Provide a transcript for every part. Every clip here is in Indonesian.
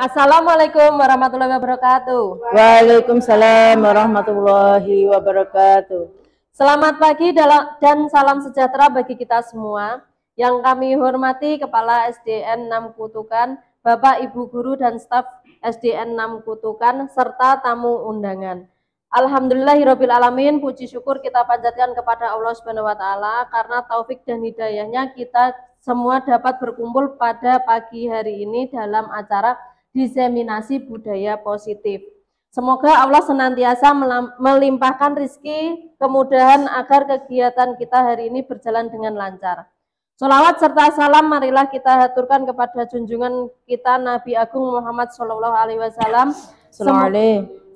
Assalamualaikum warahmatullahi wabarakatuh. Waalaikumsalam warahmatullahi wabarakatuh. Selamat pagi dan salam sejahtera bagi kita semua. Yang kami hormati Kepala SDN 6 Kutukan, Bapak Ibu Guru dan staf SDN 6 Kutukan, serta tamu undangan. Alhamdulillahirabbil alamin, puji syukur kita panjatkan kepada Allah Subhanahu wa taala karena taufik dan hidayahnya kita semua dapat berkumpul pada pagi hari ini dalam acara diseminasi budaya positif. Semoga Allah senantiasa melimpahkan rizki, kemudahan agar kegiatan kita hari ini berjalan dengan lancar. Sholawat serta salam marilah kita haturkan kepada junjungan kita Nabi Agung Muhammad SAW.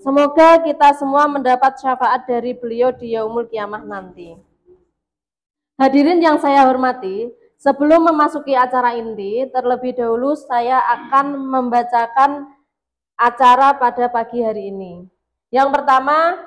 Semoga kita semua mendapat syafaat dari beliau di yaumul kiamah nanti. Hadirin yang saya hormati, sebelum memasuki acara inti, terlebih dahulu saya akan membacakan acara pada pagi hari ini. Yang pertama,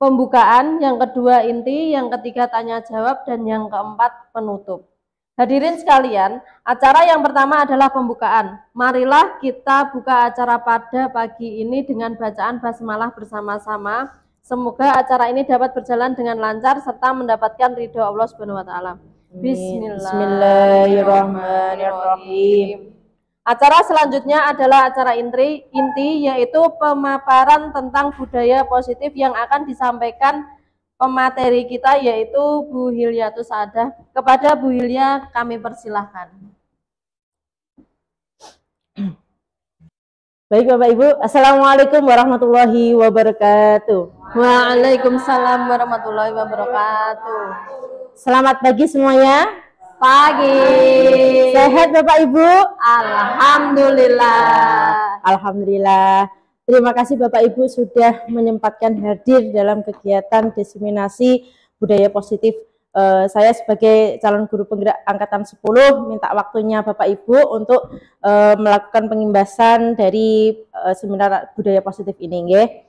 pembukaan, yang kedua inti, yang ketiga tanya jawab, dan yang keempat penutup. Hadirin sekalian, acara yang pertama adalah pembukaan. Marilah kita buka acara pada pagi ini dengan bacaan basmalah bersama-sama. Semoga acara ini dapat berjalan dengan lancar serta mendapatkan ridho Allah Subhanahu wa taala. Bismillahirrahmanirrahim. Acara selanjutnya adalah acara inti, yaitu pemaparan tentang budaya positif yang akan disampaikan pemateri kita, yaitu Bu Hilyatus Saadah. Kepada Bu Hilya kami persilahkan. Baik Bapak Ibu, Assalamualaikum warahmatullahi wabarakatuh. Waalaikumsalam warahmatullahi wabarakatuh. Selamat pagi semuanya. Pagi. Sehat Bapak Ibu? Alhamdulillah. Alhamdulillah. Terima kasih Bapak Ibu sudah menyempatkan hadir dalam kegiatan diseminasi budaya positif. Saya sebagai calon guru penggerak angkatan 10 minta waktunya Bapak Ibu untuk melakukan pengimbasan dari seminar budaya positif ini, nggih.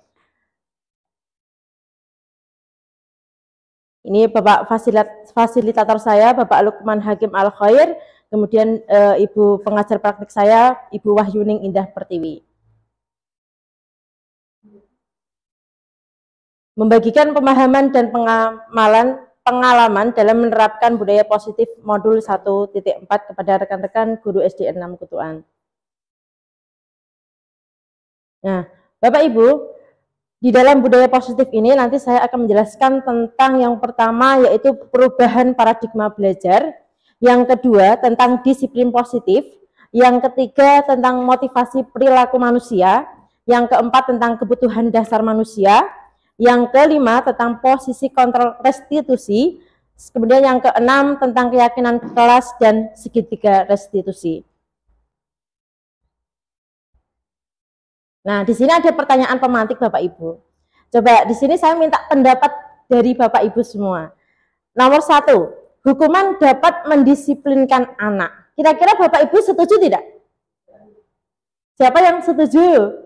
Ini Bapak fasilitator saya, Bapak Lukman Hakim Al-Khair, kemudian Ibu pengajar praktik saya, Ibu Wahyuning Indah Pertiwi. Membagikan pemahaman dan pengalaman dalam menerapkan budaya positif modul 1.4 kepada rekan-rekan guru SDN 6 Kutukan. Nah, Bapak Ibu, di dalam budaya positif ini nanti saya akan menjelaskan tentang yang pertama yaitu perubahan paradigma belajar, yang kedua tentang disiplin positif, yang ketiga tentang motivasi perilaku manusia, yang keempat tentang kebutuhan dasar manusia, yang kelima tentang posisi kontrol restitusi, kemudian yang keenam tentang keyakinan kelas dan segitiga restitusi. Nah, di sini ada pertanyaan pemantik Bapak Ibu. Coba di sini saya minta pendapat dari Bapak Ibu semua. Nomor 1, hukuman dapat mendisiplinkan anak. Kira-kira Bapak Ibu setuju tidak? Siapa yang setuju?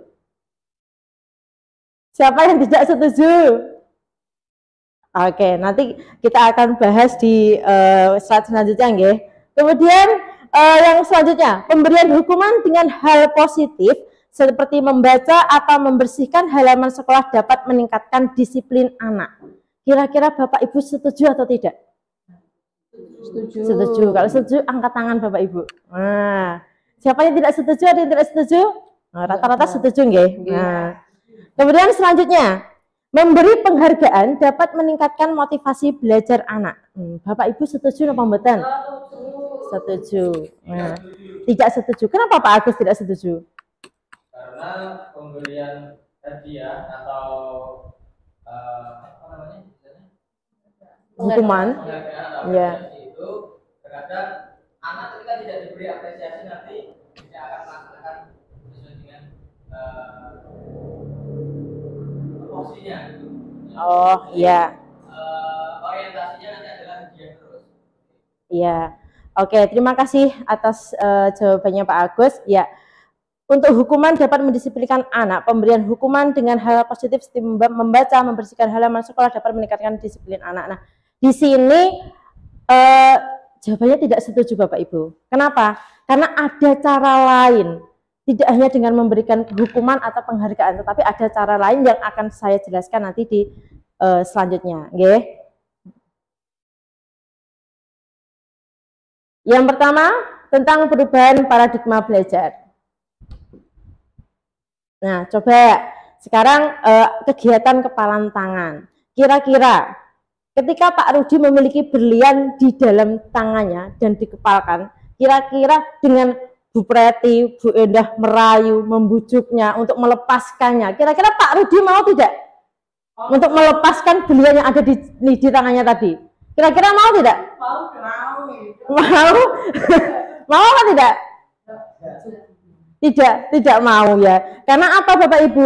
Siapa yang tidak setuju? Oke, nanti kita akan bahas di slide selanjutnya, nggih. Kemudian yang selanjutnya, pemberian hukuman dengan hal positif seperti membaca atau membersihkan halaman sekolah dapat meningkatkan disiplin anak. Kira-kira Bapak Ibu setuju atau tidak? Setuju. Setuju. Kalau setuju, angkat tangan Bapak Ibu. Nah, siapa yang tidak setuju? Ada yang tidak setuju? Rata-rata setuju, nggih. Nah, kemudian selanjutnya, memberi penghargaan dapat meningkatkan motivasi belajar anak. Bapak Ibu setuju apa mboten? Setuju. Nah, tidak setuju. Kenapa Pak Agus tidak setuju? Karena pemberian hadiah atau apa namanya? Hukuman. Ya. Itu terhadap anak ketika tidak diberi apresiasi nanti tidak akan melaksanakan sesuai dengan Oh, iya. Orientasinya nanti adalah hadiah terus. Iya. Oke, terima kasih atas jawabannya Pak Agus. Ya. Untuk hukuman dapat mendisiplinkan anak. Pemberian hukuman dengan hal positif seperti membaca, membersihkan halaman sekolah dapat meningkatkan disiplin anak. Nah, di sini jawabannya tidak setuju Bapak Ibu. Kenapa? Karena ada cara lain. Tidak hanya dengan memberikan hukuman atau penghargaan, tetapi ada cara lain yang akan saya jelaskan nanti di selanjutnya. Okay? Yang pertama, tentang perubahan paradigma belajar. Nah, coba sekarang kegiatan kepalan tangan. Kira-kira ketika Pak Rudi memiliki berlian di dalam tangannya dan dikepalkan, kira-kira dengan Bu Preti, Bu Endah merayu, membujuknya untuk melepaskannya, kira-kira Pak Rudi mau tidak? Untuk melepaskan berlian yang ada di tangannya tadi. Kira-kira mau tidak? Mau. Mau? Mau apa tidak? Tidak mau ya. Karena apa Bapak Ibu?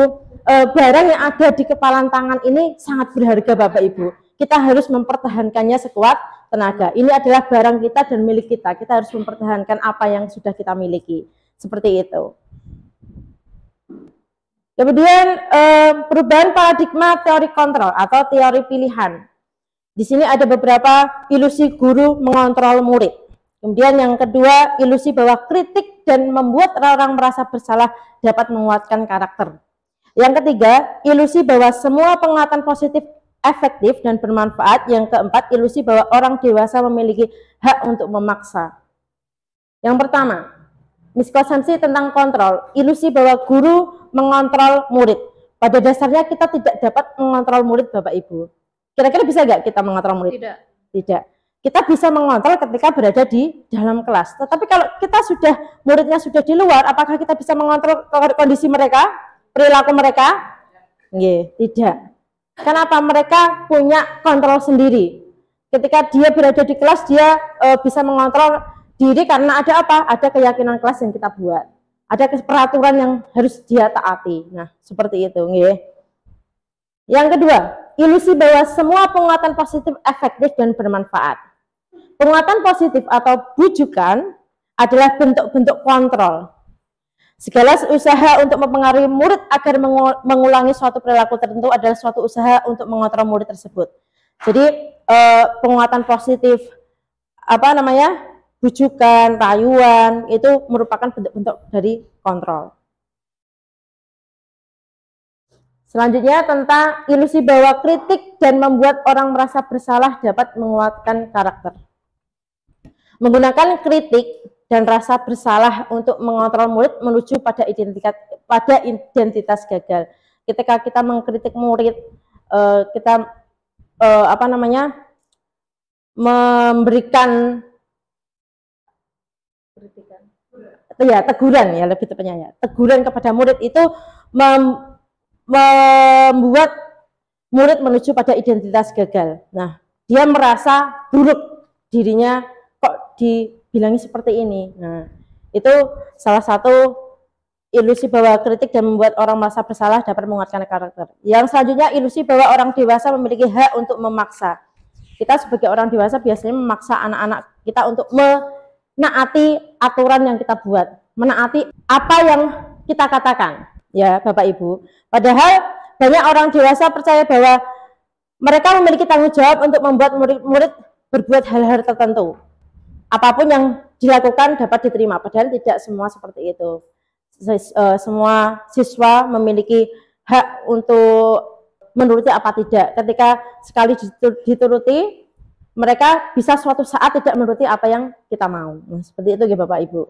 Barang yang ada di kepalan tangan ini sangat berharga Bapak Ibu. Kita harus mempertahankannya sekuat tenaga. Ini adalah barang kita dan milik kita. Kita harus mempertahankan apa yang sudah kita miliki. Seperti itu. Kemudian perubahan paradigma teori kontrol atau teori pilihan. Di sini ada beberapa ilusi guru mengontrol murid. Kemudian yang kedua, ilusi bahwa kritik dan membuat orang merasa bersalah dapat menguatkan karakter. Yang ketiga, ilusi bahwa semua penguatan positif efektif dan bermanfaat. Yang keempat, ilusi bahwa orang dewasa memiliki hak untuk memaksa. Yang pertama, miskonsepsi tentang kontrol, ilusi bahwa guru mengontrol murid. Pada dasarnya kita tidak dapat mengontrol murid Bapak Ibu. Kira-kira bisa nggak kita mengontrol murid? Tidak. Tidak. Kita bisa mengontrol ketika berada di dalam kelas. Tetapi kalau kita muridnya sudah di luar, apakah kita bisa mengontrol kondisi mereka, perilaku mereka? Nggih, tidak. Kenapa? Mereka punya kontrol sendiri. Ketika dia berada di kelas, dia bisa mengontrol diri karena ada apa? Ada keyakinan kelas yang kita buat. Ada peraturan yang harus dia taati. Nah, seperti itu. Nggih. Yang kedua, ilusi bahwa semua penguatan positif efektif dan bermanfaat. Penguatan positif atau bujukan adalah bentuk-bentuk kontrol. Segala usaha untuk mempengaruhi murid agar mengulangi suatu perilaku tertentu adalah suatu usaha untuk mengontrol murid tersebut. Jadi penguatan positif, bujukan, rayuan, itu merupakan bentuk-bentuk dari kontrol. Selanjutnya tentang ilusi bahwa kritik dan membuat orang merasa bersalah dapat menguatkan karakter. Menggunakan kritik dan rasa bersalah untuk mengontrol murid menuju pada identitas gagal. Ketika kita mengkritik murid, kita memberikan teguran ya, lebih tepatnya ya, teguran kepada murid itu membuat murid menuju pada identitas gagal. Nah, dia merasa buruk dirinya, kok dibilangi seperti ini. Nah, itu salah satu ilusi bahwa kritik dan membuat orang merasa bersalah dapat menguatkan karakter. Yang selanjutnya, ilusi bahwa orang dewasa memiliki hak untuk memaksa. Kita sebagai orang dewasa biasanya memaksa anak-anak kita untuk menaati aturan yang kita buat, menaati apa yang kita katakan, ya Bapak Ibu. Padahal banyak orang dewasa percaya bahwa mereka memiliki tanggung jawab untuk membuat murid-murid berbuat hal-hal tertentu. Apapun yang dilakukan dapat diterima, padahal tidak semua seperti itu. Semua siswa memiliki hak untuk menuruti apa tidak. Ketika sekali dituruti, mereka bisa suatu saat tidak menuruti apa yang kita mau. Nah, seperti itu ya Bapak Ibu.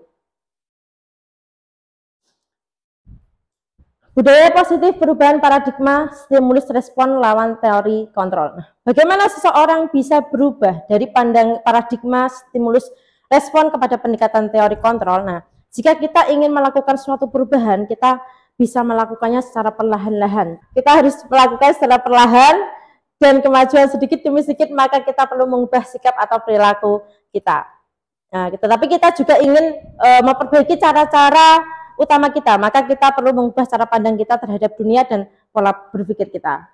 Budaya positif perubahan paradigma stimulus respon lawan teori kontrol. Nah, bagaimana seseorang bisa berubah dari paradigma stimulus respon kepada pendekatan teori kontrol? Nah, jika kita ingin melakukan suatu perubahan, kita bisa melakukannya secara perlahan-lahan. Kita harus melakukan secara perlahan dan kemajuan sedikit demi sedikit, maka kita perlu mengubah sikap atau perilaku kita. Nah, tetapi kita juga ingin memperbaiki cara-cara utama kita, maka kita perlu mengubah cara pandang kita terhadap dunia dan pola berpikir kita.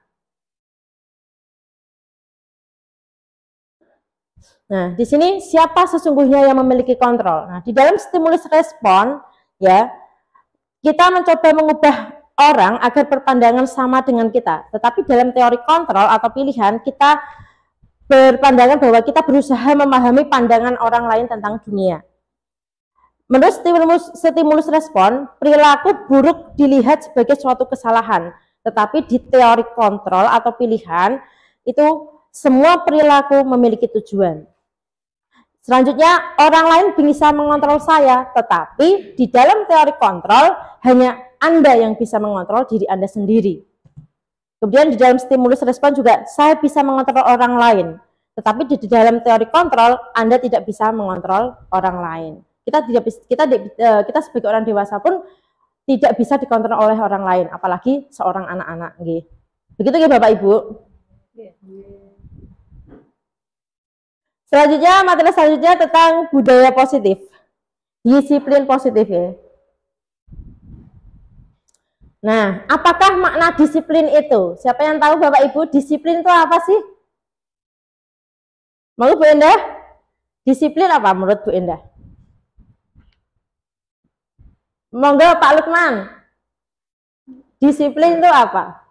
Nah, di sini siapa sesungguhnya yang memiliki kontrol? Nah, di dalam stimulus respon ya, kita mencoba mengubah orang agar berpandangan sama dengan kita. Tetapi dalam teori kontrol atau pilihan, kita berpandangan bahwa kita berusaha memahami pandangan orang lain tentang dunia. Menurut stimulus respon, perilaku buruk dilihat sebagai suatu kesalahan. Tetapi di teori kontrol atau pilihan, itu semua perilaku memiliki tujuan. Selanjutnya, orang lain bisa mengontrol saya, tetapi di dalam teori kontrol, hanya Anda yang bisa mengontrol diri Anda sendiri. Kemudian di dalam stimulus respon juga, saya bisa mengontrol orang lain, tetapi di dalam teori kontrol, Anda tidak bisa mengontrol orang lain. Kita sebagai orang dewasa pun tidak bisa dikontrol oleh orang lain, apalagi seorang anak-anak. Begitu ya Bapak Ibu? Selanjutnya, materi selanjutnya tentang budaya positif, disiplin positif ya. Nah, apakah makna disiplin itu? Siapa yang tahu Bapak Ibu, disiplin itu apa sih? Mau Bu Endah? Disiplin apa menurut Bu Endah? Monggo Pak Lukman. Disiplin itu apa?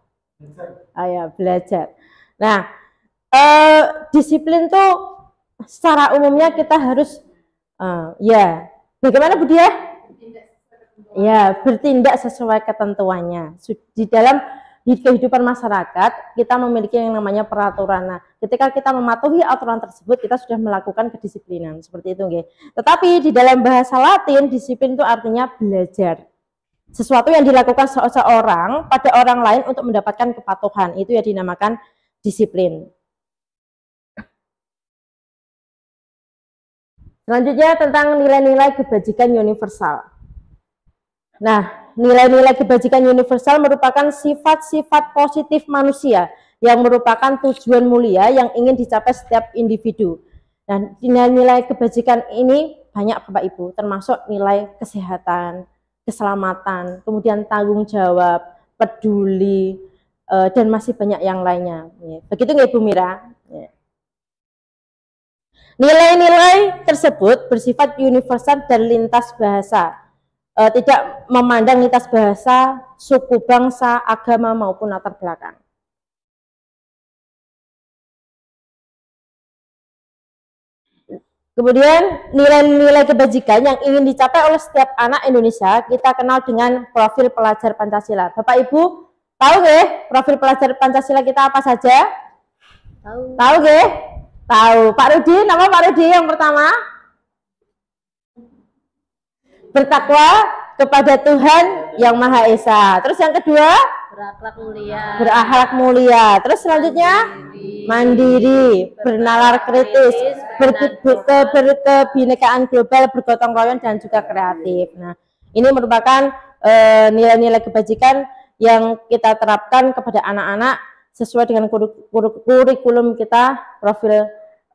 Oh ya, belajar. Nah, disiplin itu secara umumnya kita harus ya, bagaimana Bu Dia? Ya, bertindak sesuai ketentuannya. Di dalam kehidupan masyarakat, kita memiliki yang namanya peraturan. Nah, ketika kita mematuhi aturan tersebut, kita sudah melakukan kedisiplinan. Seperti itu, nggih. Tetapi di dalam bahasa Latin, disiplin itu artinya belajar. Sesuatu yang dilakukan seseorang pada orang lain untuk mendapatkan kepatuhan. Itu yang dinamakan disiplin. Selanjutnya tentang nilai-nilai kebajikan universal. Nah, nilai-nilai kebajikan universal merupakan sifat-sifat positif manusia yang merupakan tujuan mulia yang ingin dicapai setiap individu. Dan nilai-nilai kebajikan ini banyak Bapak Ibu, termasuk nilai kesehatan, keselamatan, kemudian tanggung jawab, peduli, dan masih banyak yang lainnya. Begitu nggak Bu Mira? Nilai-nilai tersebut bersifat universal dan lintas bahasa, tidak memandang lintas bahasa, suku, bangsa, agama maupun latar belakang. Kemudian nilai-nilai kebajikan yang ingin dicapai oleh setiap anak Indonesia kita kenal dengan profil pelajar Pancasila. Bapak Ibu tahu nggih profil pelajar Pancasila kita apa saja? Tahu nggih? Tahu. Pak Rudi, nama Pak Rudi yang pertama? Bertakwa kepada Tuhan yang Maha Esa. Terus yang kedua? Berakhlak mulia. Berakhlak mulia. Terus selanjutnya? Mandiri, bernalar kritis, berkebinekaan global, bergotong royong dan juga kreatif. Nah, ini merupakan nilai-nilai kebajikan yang kita terapkan kepada anak-anak sesuai dengan kurikulum kita, profil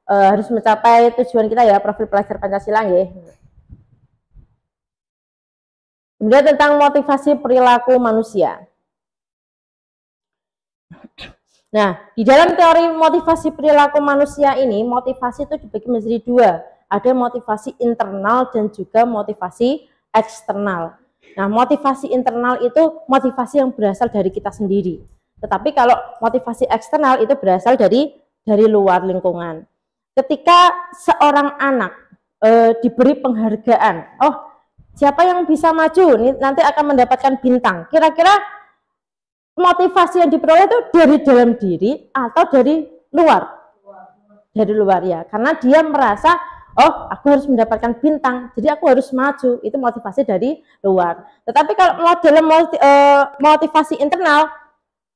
harus mencapai tujuan kita ya, profil pelajar Pancasila nggih. Kemudian tentang motivasi perilaku manusia. Nah, di dalam teori motivasi perilaku manusia ini, motivasi itu dibagi menjadi dua. Ada motivasi internal dan juga motivasi eksternal. Nah, motivasi internal itu motivasi yang berasal dari kita sendiri. Tetapi kalau motivasi eksternal itu berasal dari luar lingkungan. Ketika seorang anak diberi penghargaan, oh siapa yang bisa maju nanti akan mendapatkan bintang. Kira-kira motivasi yang diperoleh itu dari dalam diri atau dari luar? Dari luar ya, karena dia merasa, oh aku harus mendapatkan bintang, jadi aku harus maju. Itu motivasi dari luar. Tetapi kalau dalam motivasi internal,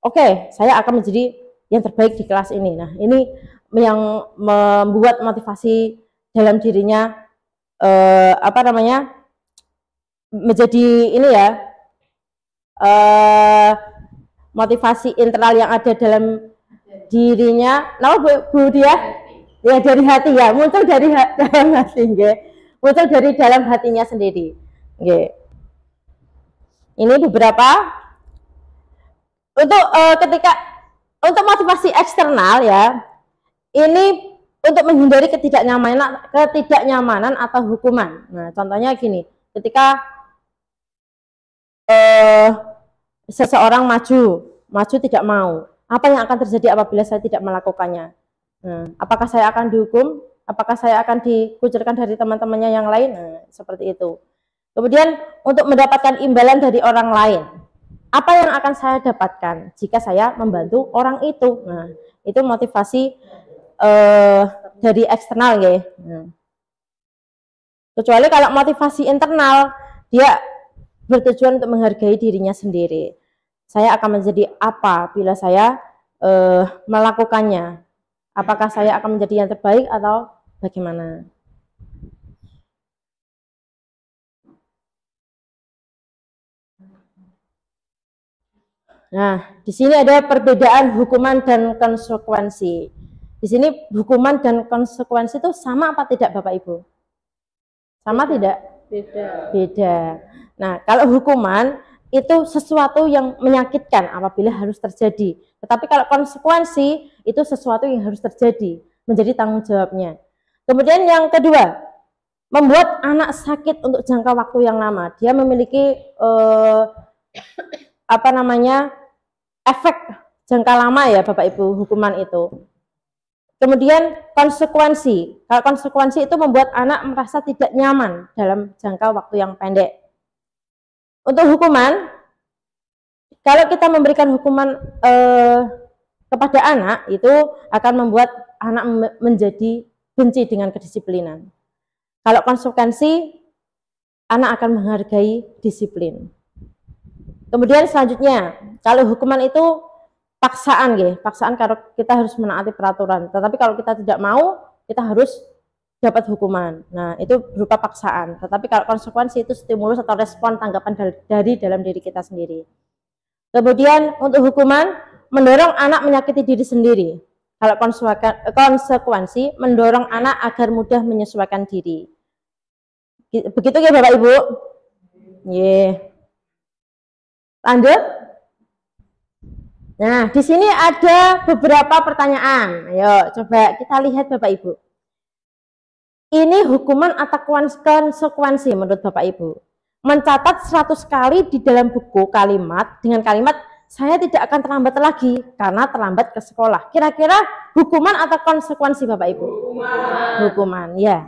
oke, saya akan menjadi yang terbaik di kelas ini. Nah, ini yang membuat motivasi dalam dirinya menjadi ini ya, motivasi internal yang ada dalam dirinya. Nah, Bu Dia ya, dari hati ya, muncul dari dalam hati, nggih. Muncul dari dalam hatinya sendiri, nggih. Ini beberapa untuk ketika untuk motivasi eksternal ya. Ini untuk menghindari ketidaknyamanan atau hukuman. Nah, contohnya gini, ketika seseorang maju tidak mau, apa yang akan terjadi apabila saya tidak melakukannya? Nah, apakah saya akan dihukum? Apakah saya akan dikucilkan dari teman-temannya yang lain? Nah, seperti itu. Kemudian untuk mendapatkan imbalan dari orang lain, apa yang akan saya dapatkan jika saya membantu orang itu? Nah, itu motivasi dari eksternal ya. Nah, kecuali kalau motivasi internal, dia bertujuan untuk menghargai dirinya sendiri. Saya akan menjadi apa bila saya melakukannya? Apakah saya akan menjadi yang terbaik atau bagaimana? Nah, di sini ada perbedaan hukuman dan konsekuensi. Di sini hukuman dan konsekuensi itu sama apa tidak Bapak Ibu? Sama tidak? Beda. Beda. Nah, kalau hukuman itu sesuatu yang menyakitkan apabila harus terjadi. Tetapi kalau konsekuensi itu sesuatu yang harus terjadi, menjadi tanggung jawabnya. Kemudian yang kedua, membuat anak sakit untuk jangka waktu yang lama. Dia memiliki efek jangka lama ya Bapak Ibu, hukuman itu. Kemudian konsekuensi. Kalau konsekuensi itu membuat anak merasa tidak nyaman dalam jangka waktu yang pendek. Untuk hukuman, kalau kita memberikan hukuman kepada anak, itu akan membuat anak menjadi benci dengan kedisiplinan. Kalau konsekuensi, anak akan menghargai disiplin. Kemudian selanjutnya, kalau hukuman itu paksaan ya, paksaan kalau kita harus menaati peraturan. Tetapi kalau kita tidak mau, kita harus dapat hukuman. Nah, itu berupa paksaan. Tetapi kalau konsekuensi itu stimulus atau respon tanggapan dari dalam diri kita sendiri. Kemudian untuk hukuman, mendorong anak menyakiti diri sendiri. Kalau konsekuensi, mendorong anak agar mudah menyesuaikan diri. Begitu ya Bapak Ibu? Yeah. Lanjut. Nah, di sini ada beberapa pertanyaan. Ayo, coba kita lihat Bapak Ibu. Ini hukuman atau konsekuensi menurut Bapak Ibu? Mencatat 100 kali di dalam buku kalimat dengan kalimat saya tidak akan terlambat lagi karena terlambat ke sekolah. Kira-kira hukuman atau konsekuensi Bapak Ibu? Hukuman, ya.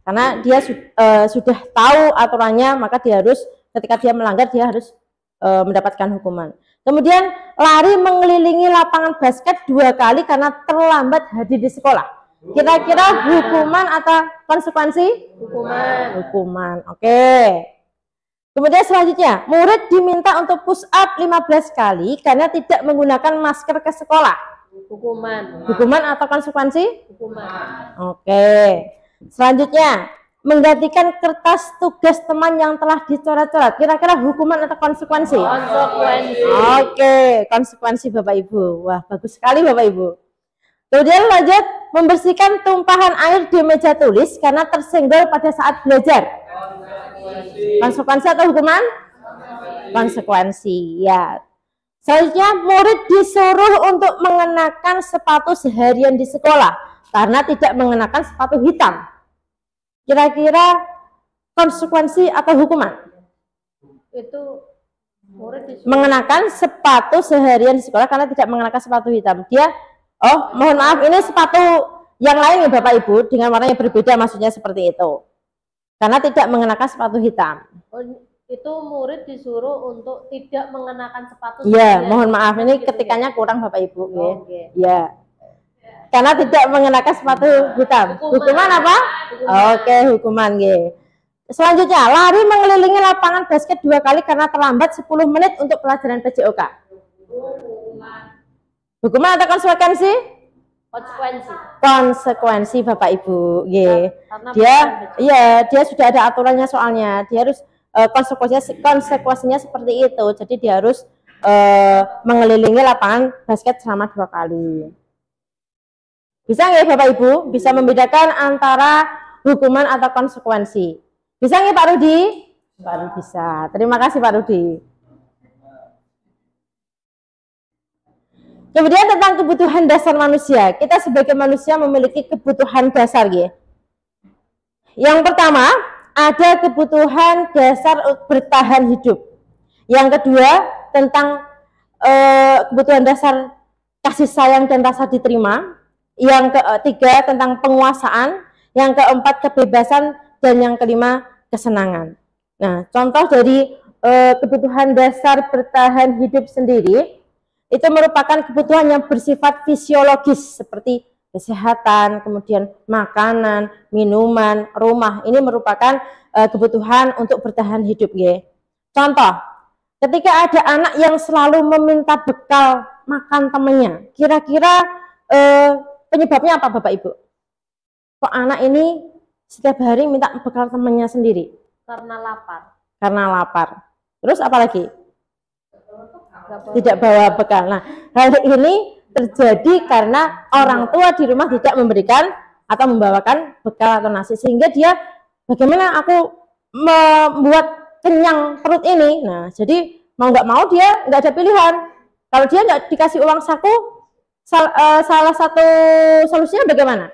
Karena dia sudah tahu aturannya, maka dia harus, ketika dia melanggar, dia harus mendapatkan hukuman. Kemudian lari mengelilingi lapangan basket 2 kali karena terlambat hadir di sekolah. Kira-kira hukuman atau konsekuensi? Hukuman. Hukuman, oke. Kemudian selanjutnya, murid diminta untuk push up 15 kali karena tidak menggunakan masker ke sekolah. Hukuman. Hukuman atau konsekuensi? Hukuman. Oke. Selanjutnya, menggantikan kertas tugas teman yang telah dicoret-coret. Kira-kira hukuman atau konsekuensi? Konsekuensi. Oke, konsekuensi Bapak Ibu. Wah, bagus sekali Bapak Ibu. Kemudian lanjut, membersihkan tumpahan air di meja tulis karena tersenggol pada saat belajar. Konsekuensi atau hukuman? Konsekuensi, ya. Selanjutnya, murid disuruh untuk mengenakan sepatu seharian di sekolah karena tidak mengenakan sepatu hitam. Kira-kira konsekuensi atau hukuman? Itu murid disuruh Mengenakan sepatu seharian di sekolah karena tidak mengenakan sepatu hitam. Dia, oh mohon maaf, ini sepatu yang lain ya Bapak Ibu, dengan warna yang berbeda, maksudnya seperti itu. Karena tidak mengenakan sepatu hitam. Oh, itu murid disuruh untuk tidak mengenakan sepatu. Ya, mohon maaf, ini ketikanya kurang Bapak Ibu. Oke. Ya. Karena tidak mengenakan sepatu hitam. Hukuman apa? Oke, hukuman ya. Selanjutnya, lari mengelilingi lapangan basket 2 kali karena terlambat 10 menit untuk pelajaran PJOK. Hukuman atau konsekuensi? Konsekuensi. Konsekuensi Bapak Ibu. Yeah. Dia sudah ada aturannya soalnya. Dia harus konsekuensinya seperti itu. Jadi dia harus mengelilingi lapangan basket selama 2 kali. Bisa nggak Bapak Ibu? Bisa membedakan antara hukuman atau konsekuensi. Bisa nggak Pak Rudi? Pak Rudi bisa. Terima kasih Pak Rudi. Kemudian tentang kebutuhan dasar manusia. Kita sebagai manusia memiliki kebutuhan dasar ya. Yang pertama, ada kebutuhan dasar bertahan hidup. Yang kedua, tentang kebutuhan dasar kasih sayang dan rasa diterima. Yang ketiga, tentang penguasaan. Yang keempat, kebebasan. Dan yang kelima, kesenangan. Nah, contoh dari kebutuhan dasar bertahan hidup sendiri itu merupakan kebutuhan yang bersifat fisiologis seperti kesehatan, kemudian makanan, minuman, rumah. Ini merupakan kebutuhan untuk bertahan hidup ya. Contoh, ketika ada anak yang selalu meminta bekal makan temannya, kira-kira penyebabnya apa Bapak Ibu? Kok anak ini setiap hari minta bekal temannya sendiri? Karena lapar. Karena lapar. Terus apa lagi? Tidak bawa bekal. Nah, hal ini terjadi karena orang tua di rumah tidak memberikan atau membawakan bekal atau nasi, sehingga dia bagaimana aku membuat kenyang perut ini. Nah, jadi mau nggak mau dia nggak ada pilihan. Kalau dia nggak dikasih uang saku, salah satu solusinya bagaimana?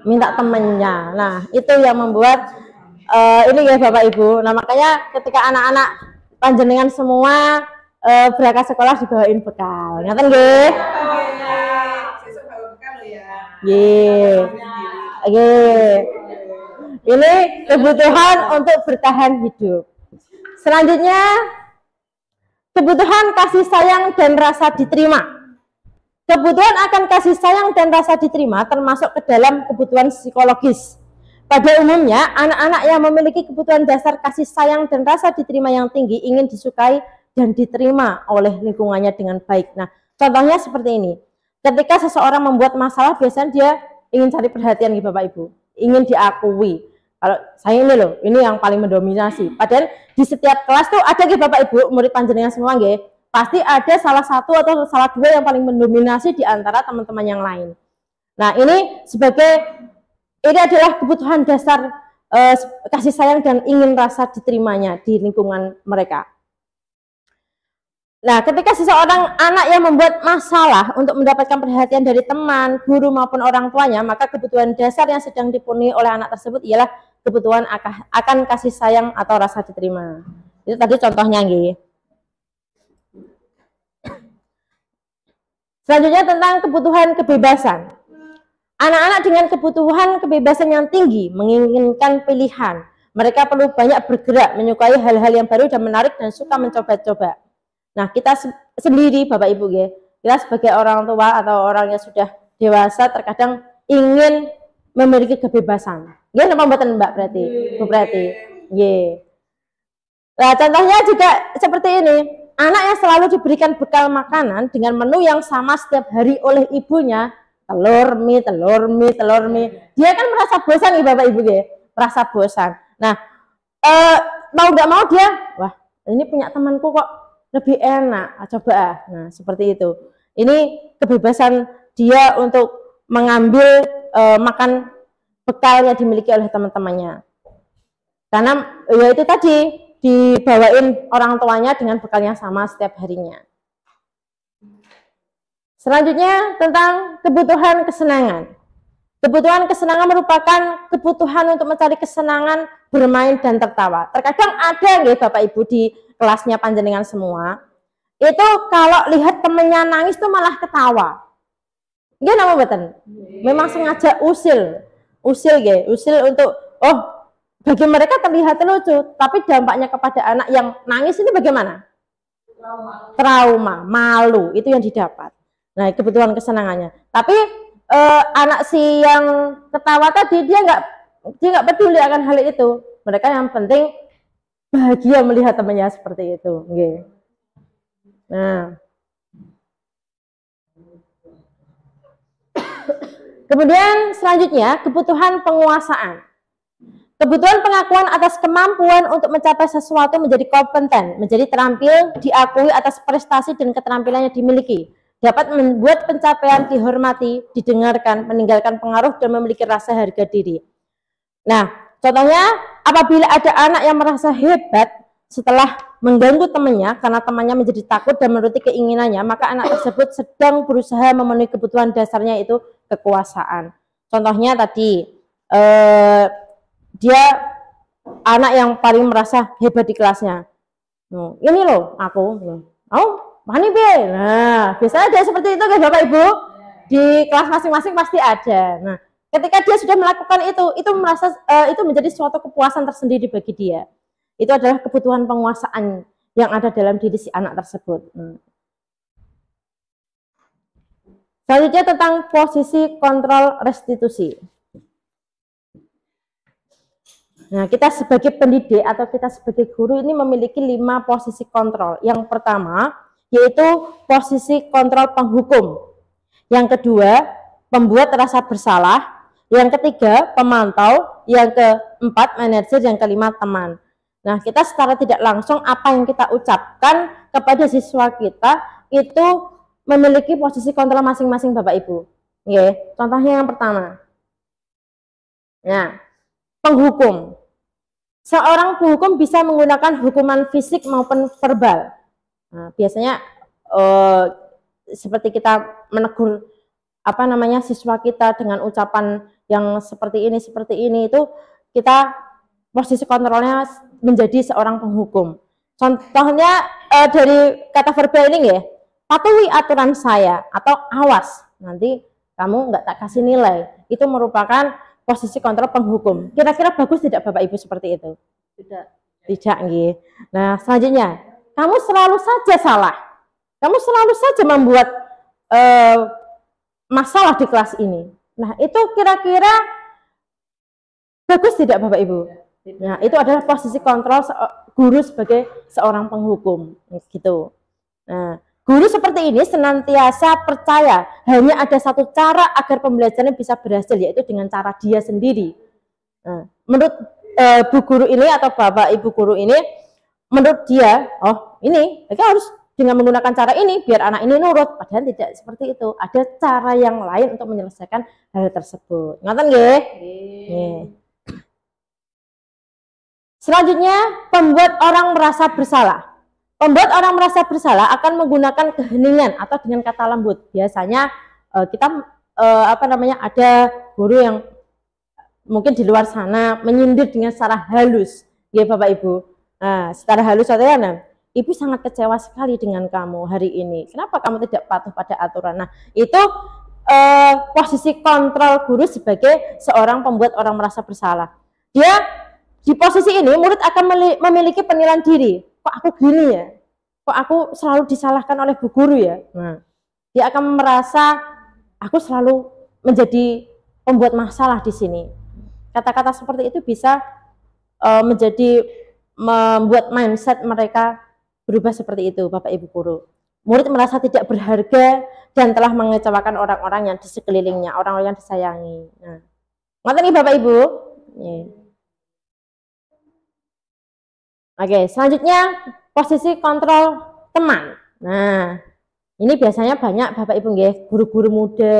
Minta temennya. Nah, itu yang membuat ini ya Bapak Ibu. Nah, makanya ketika anak-anak panjenengan semua berangkat sekolah dibawain bekal. Ngaten nggih? Nggih. Nggih. Ini kebutuhan untuk bertahan hidup. Selanjutnya, kebutuhan kasih sayang dan rasa diterima. Kebutuhan akan kasih sayang dan rasa diterima termasuk ke dalam kebutuhan psikologis. Pada umumnya, anak-anak yang memiliki kebutuhan dasar kasih sayang dan rasa diterima yang tinggi ingin disukai dan diterima oleh lingkungannya dengan baik. Nah, contohnya seperti ini. Ketika seseorang membuat masalah, biasanya dia ingin cari perhatian gitu Bapak Ibu. Ingin diakui. Kalau saya ini loh, ini yang paling mendominasi. Padahal di setiap kelas tuh ada gitu Bapak Ibu, murid panjenengan semua nggih. Pasti ada salah satu atau salah dua yang paling mendominasi di antara teman-teman yang lain. Nah, ini adalah kebutuhan dasar kasih sayang dan ingin rasa diterimanya di lingkungan mereka. Nah, ketika seseorang anak yang membuat masalah untuk mendapatkan perhatian dari teman, guru maupun orang tuanya, maka kebutuhan dasar yang sedang dipenuhi oleh anak tersebut ialah kebutuhan akan kasih sayang atau rasa diterima. Itu tadi contohnya nggih. Selanjutnya tentang kebutuhan kebebasan. Anak-anak dengan kebutuhan kebebasan yang tinggi menginginkan pilihan. Mereka perlu banyak bergerak, menyukai hal-hal yang baru dan menarik dan suka mencoba-coba. Nah, kita sendiri Bapak Ibu ya, kita sebagai orang tua atau orang yang sudah dewasa terkadang ingin memiliki kebebasan. Nggih napa mboten Mbak berarti? Bu berarti. Nggih. Nah, contohnya juga seperti ini. Anak yang selalu diberikan bekal makanan dengan menu yang sama setiap hari oleh ibunya, telur mie. Dia kan merasa bosan nih Bapak Ibu ya, merasa bosan. Nah, mau nggak mau dia, wah ini punya temanku kok lebih enak, coba. Nah, seperti itu. Ini kebebasan dia untuk mengambil makan bekal yang dimiliki oleh teman-temannya. Karena ya itu tadi dibawain orang tuanya dengan bekal yang sama setiap harinya. Selanjutnya tentang kebutuhan kesenangan. Kebutuhan kesenangan merupakan kebutuhan untuk mencari kesenangan, bermain dan tertawa. Terkadang ada nggih Bapak Ibu di kelasnya panjenengan semua, itu kalau lihat temennya nangis tuh malah ketawa. Nggih napa mboten? Memang sengaja usil untuk bagi mereka terlihat lucu, tapi dampaknya kepada anak yang nangis ini bagaimana? Trauma, malu, itu yang didapat. Nah, kebutuhan kesenangannya. Tapi anak si yang ketawa tadi dia nggak peduli akan hal itu. Mereka yang penting bahagia melihat temannya seperti itu. Okay. Nah, kemudian selanjutnya kebutuhan penguasaan. Kebutuhan pengakuan atas kemampuan untuk mencapai sesuatu menjadi kompeten, menjadi terampil, diakui atas prestasi dan keterampilan yang dimiliki, dapat membuat pencapaian dihormati, didengarkan, meninggalkan pengaruh dan memiliki rasa harga diri. Nah, contohnya apabila ada anak yang merasa hebat setelah mengganggu temannya karena temannya menjadi takut dan menuruti keinginannya, maka anak tersebut sedang berusaha memenuhi kebutuhan dasarnya, itu kekuasaan. Contohnya tadi dia anak yang paling merasa hebat di kelasnya. Ini loh aku, mana be? Nah, biasanya ada seperti itu kan Bapak Ibu, di kelas masing-masing pasti ada. Nah, ketika dia sudah melakukan itu merasa itu menjadi suatu kepuasan tersendiri bagi dia. Itu adalah kebutuhan penguasaan yang ada dalam diri si anak tersebut. Selanjutnya tentang posisi kontrol restitusi. Nah, kita sebagai pendidik atau kita sebagai guru ini memiliki 5 posisi kontrol. Yang pertama yaitu posisi kontrol penghukum. Yang kedua, pembuat rasa bersalah. Yang ketiga, pemantau. Yang keempat, manajer. Yang kelima, teman. Nah, kita secara tidak langsung apa yang kita ucapkan kepada siswa kita itu memiliki posisi kontrol masing-masing Bapak Ibu. Oke, contohnya yang pertama. Nah, penghukum. Seorang penghukum bisa menggunakan hukuman fisik maupun verbal. Nah, biasanya seperti kita menegur siswa kita dengan ucapan yang seperti ini itu kita posisi kontrolnya menjadi seorang penghukum. Contohnya dari kata verbal ini ya, patuhi aturan saya atau awas nanti kamu nggak tak kasih nilai. Itu merupakan posisi kontrol penghukum. Kira-kira bagus tidak Bapak Ibu seperti itu? Tidak nggih. Nah, selanjutnya, kamu selalu saja salah. Kamu selalu saja membuat masalah di kelas ini. Nah, itu kira-kira bagus tidak Bapak Ibu? Nah, itu adalah posisi kontrol guru sebagai seorang penghukum gitu. Nah, guru seperti ini senantiasa percaya hanya ada satu cara agar pembelajaran bisa berhasil, yaitu dengan cara dia sendiri. Nah, menurut Bu Guru ini atau Bapak Ibu Guru ini, menurut dia, ini kita harus dengan menggunakan cara ini biar anak ini nurut. Padahal tidak seperti itu. Ada cara yang lain untuk menyelesaikan hal tersebut. Ngoten nggih? Nggih. Selanjutnya, pembuat orang merasa bersalah. Pembuat orang merasa bersalah akan menggunakan keheningan atau dengan kata lembut. Biasanya kita ada guru yang mungkin di luar sana menyindir dengan secara halus, ya Bapak Ibu. Nah, secara halus artinya, Ibu sangat kecewa sekali dengan kamu hari ini. Kenapa kamu tidak patuh pada aturan? Nah, itu posisi kontrol guru sebagai seorang pembuat orang merasa bersalah. Dia di posisi ini murid akan memiliki penilaian diri. Kok aku gini ya? Kok aku selalu disalahkan oleh bu guru ya? Nah, dia akan merasa aku selalu menjadi pembuat masalah di sini. Kata-kata seperti itu bisa membuat mindset mereka berubah seperti itu, Bapak Ibu guru. Murid merasa tidak berharga dan telah mengecewakan orang-orang yang di sekelilingnya, orang-orang yang disayangi. Nah, ngerti nih Bapak Ibu? Oke, selanjutnya posisi kontrol teman. Nah, ini biasanya banyak Bapak Ibu nggih, guru-guru muda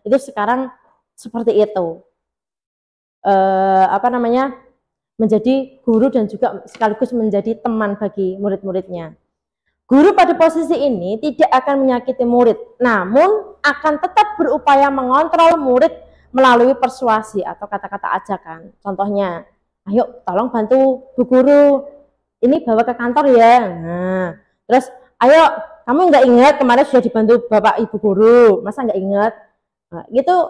itu sekarang seperti itu. Menjadi guru dan juga sekaligus menjadi teman bagi murid-muridnya. Guru pada posisi ini tidak akan menyakiti murid, namun akan tetap berupaya mengontrol murid melalui persuasi atau kata-kata ajakan. Contohnya, ayo tolong bantu bu guru, ini bawa ke kantor ya. Nah, terus ayo kamu nggak ingat kemarin sudah dibantu bapak ibu guru, masa nggak ingat? Nah, gitu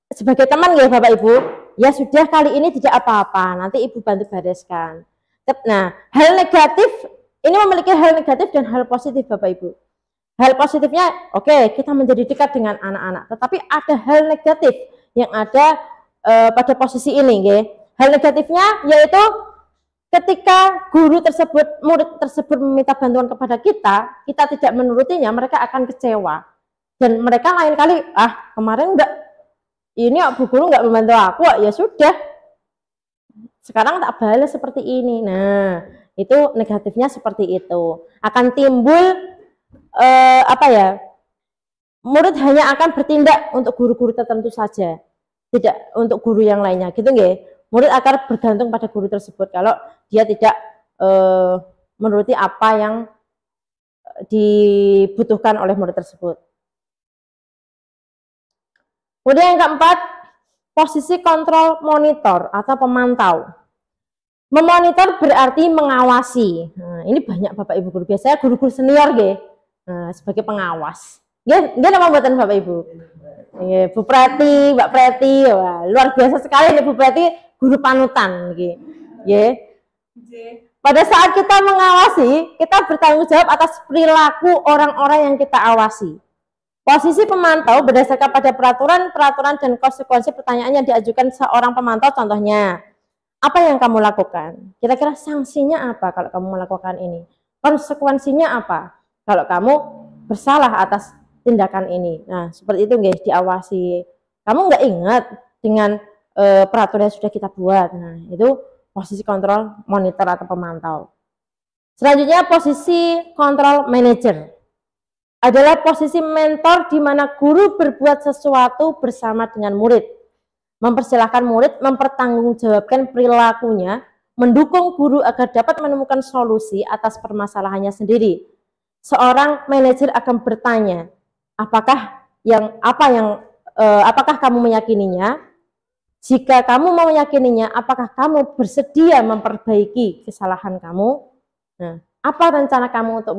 sebagai teman ya bapak ibu, ya sudah kali ini tidak apa-apa, nanti ibu bantu bereskan. Nah, hal negatif ini memiliki hal negatif dan hal positif bapak ibu. Hal positifnya, oke, kita menjadi dekat dengan anak-anak, tetapi ada hal negatif yang ada pada posisi ini, ya. Hal negatifnya yaitu ketika guru tersebut, murid tersebut meminta bantuan kepada kita tidak menurutinya, mereka akan kecewa. Dan mereka lain kali, kemarin enggak, ini bu guru enggak membantu aku, ya sudah. Sekarang tak balas seperti ini. Nah, itu negatifnya seperti itu. Akan timbul murid hanya akan bertindak untuk guru-guru tertentu saja, tidak untuk guru yang lainnya, gitu nggih. Murid akan bergantung pada guru tersebut kalau dia tidak menuruti apa yang dibutuhkan oleh murid tersebut. Kemudian yang keempat, posisi kontrol monitor atau pemantau. Memonitor berarti mengawasi. Nah, ini banyak Bapak Ibu guru, biasanya guru-guru senior sebagai pengawas. Nggih nama buatan Bapak Ibu. Bu Preti, Mbak Preti, wah, luar biasa sekali nih Bu Preti, guru panutan Pada saat kita mengawasi, kita bertanggung jawab atas perilaku orang-orang yang kita awasi. Posisi pemantau berdasarkan pada peraturan dan konsekuensi pertanyaan yang diajukan seorang pemantau. Contohnya, apa yang kamu lakukan? Kira-kira sanksinya apa kalau kamu melakukan ini? Konsekuensinya apa kalau kamu bersalah atas tindakan ini? Nah, seperti itu guys, diawasi. Kamu nggak ingat dengan peraturan yang sudah kita buat. Nah, itu posisi kontrol monitor atau pemantau. Selanjutnya, posisi kontrol manager adalah posisi mentor di mana guru berbuat sesuatu bersama dengan murid, mempersilahkan murid mempertanggungjawabkan perilakunya, mendukung guru agar dapat menemukan solusi atas permasalahannya sendiri. Seorang manajer akan bertanya, apakah kamu meyakininya? Jika kamu mau meyakininya, apakah kamu bersedia memperbaiki kesalahan kamu? Nah, apa rencana kamu untuk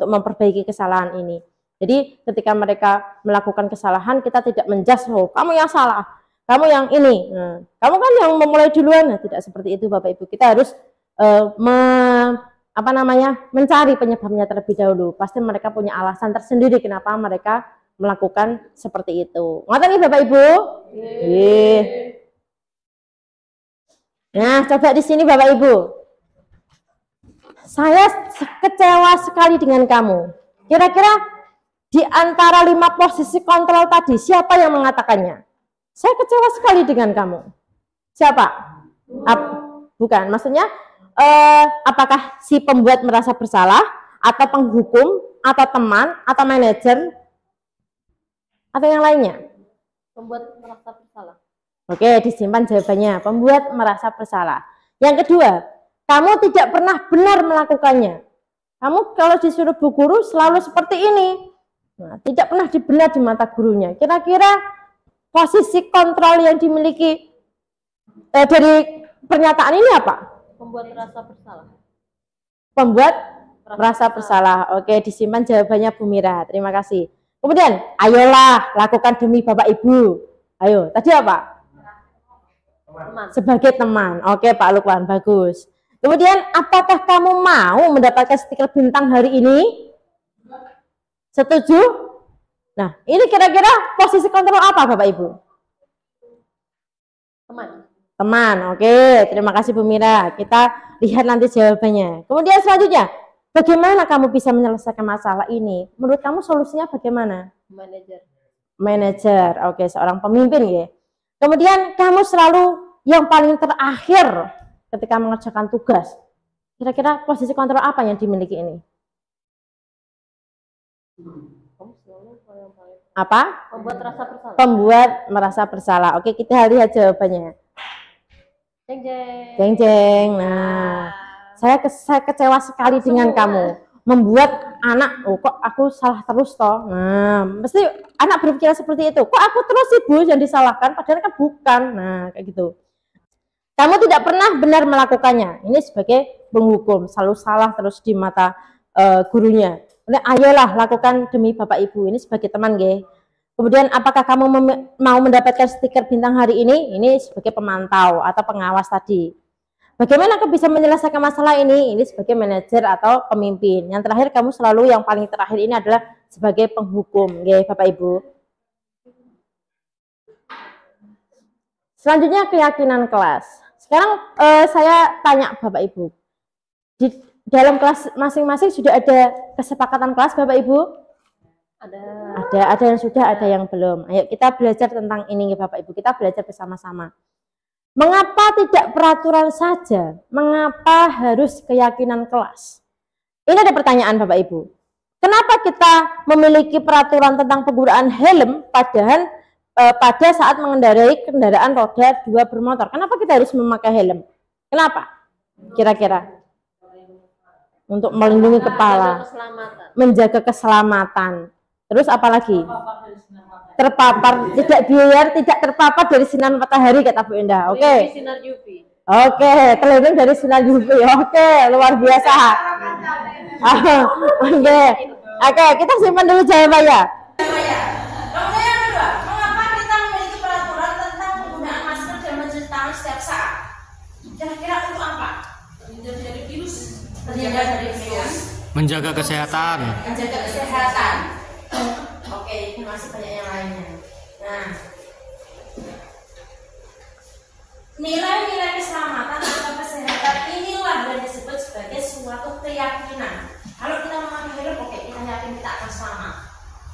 memperbaiki kesalahan ini? Jadi ketika mereka melakukan kesalahan, kita tidak menjudge, oh, kamu yang salah, kamu yang ini, nah, kamu kan yang memulai duluan. Nah, tidak seperti itu Bapak Ibu. Kita harus mencari penyebabnya terlebih dahulu. Pasti mereka punya alasan tersendiri kenapa mereka melakukan seperti itu. Ngoten nih Bapak Ibu? Nah, coba di sini Bapak Ibu. Saya kecewa sekali dengan kamu. Kira-kira di antara 5 posisi kontrol tadi, siapa yang mengatakannya? Saya kecewa sekali dengan kamu. Siapa? Bukan, maksudnya apakah si pembuat merasa bersalah, atau penghukum, atau teman, atau manajer, atau yang lainnya? Pembuat merasa bersalah. Oke, disimpan jawabannya. Pembuat merasa bersalah. Yang kedua, kamu tidak pernah benar melakukannya. Kamu kalau disuruh bu guru selalu seperti ini. Nah, tidak pernah benar di mata gurunya. Kira-kira posisi kontrol yang dimiliki dari pernyataan ini apa? Pembuat merasa bersalah. Pembuat merasa bersalah. Oke, disimpan jawabannya Bu Mira. Terima kasih. Kemudian, ayolah lakukan demi Bapak Ibu. Ayo, tadi apa? Teman. Sebagai teman. Oke, Pak Lukman, bagus. Kemudian, apakah kamu mau mendapatkan stiker bintang hari ini? Setuju? Nah, ini kira-kira posisi kontrol apa Bapak Ibu? Teman. Teman, oke. Terima kasih Bu Mira. Kita lihat nanti jawabannya. Kemudian selanjutnya, bagaimana kamu bisa menyelesaikan masalah ini? Menurut kamu solusinya bagaimana? Manajer, oke, seorang pemimpin ya. Kemudian kamu selalu yang paling terakhir ketika mengerjakan tugas. Kira-kira posisi kontrol apa yang dimiliki ini? Apa? Pembuat rasa bersalah. Pembuat merasa bersalah. Oke, kita lihat jawabannya. Jeng jeng. Jeng jeng. Nah, saya kecewa sekali dengan kamu. Membuat anak, oh kok aku salah terus toh. Nah, mesti anak berpikir seperti itu. Kok aku terus Ibu yang disalahkan, padahal kan bukan. Nah, kayak gitu. Kamu tidak pernah benar melakukannya. Ini sebagai penghukum, selalu salah terus di mata gurunya. Kemudian, ayolah lakukan demi Bapak Ibu. Ini sebagai teman, nggih. Kemudian, apakah kamu mau mendapatkan stiker bintang hari ini? Ini sebagai pemantau atau pengawas tadi. Bagaimana kamu bisa menyelesaikan masalah ini? Ini sebagai manajer atau pemimpin. Yang terakhir, kamu selalu yang paling terakhir ini adalah sebagai penghukum, nggih, Bapak Ibu. Selanjutnya, keyakinan kelas. Sekarang saya tanya Bapak Ibu, di dalam kelas masing-masing sudah ada kesepakatan kelas Bapak Ibu? Ada yang sudah, ada yang belum. Ayo kita belajar tentang ini Bapak Ibu, kita belajar bersama-sama. Mengapa tidak peraturan saja? Mengapa harus keyakinan kelas? Ini ada pertanyaan Bapak Ibu. Kenapa kita memiliki peraturan tentang penggunaan helm padahal pada saat mengendarai kendaraan roda 2 bermotor? Kenapa kita harus memakai helm? Kenapa? Kira-kira? untuk melindungi kepala, Keselamatan. menjaga keselamatan. Terus apa lagi? Terpapar, biar tidak terpapar dari sinar matahari kata Bu Indah. Oke. Sinar UV. Oke, terlindung dari sinar UV. Oke, luar biasa. Oke. Oke, kita simpan dulu jawabannya. Kemudian yang kedua, mengapa kita memiliki peraturan tentang penggunaan masker dan mencuci tangan setiap saat? Kira-kira untuk apa? Terhindar dari virus. Terhindar dari virus. Menjaga kesehatan. Menjaga kesehatan. Oke, ini masih banyak yang lainnya. Nah, nilai-nilai keselamatan atau kesehatan inilah yang disebut sebagai suatu keyakinan. Kalau kita memakai helm, oke, kita yakin kita akan selamat.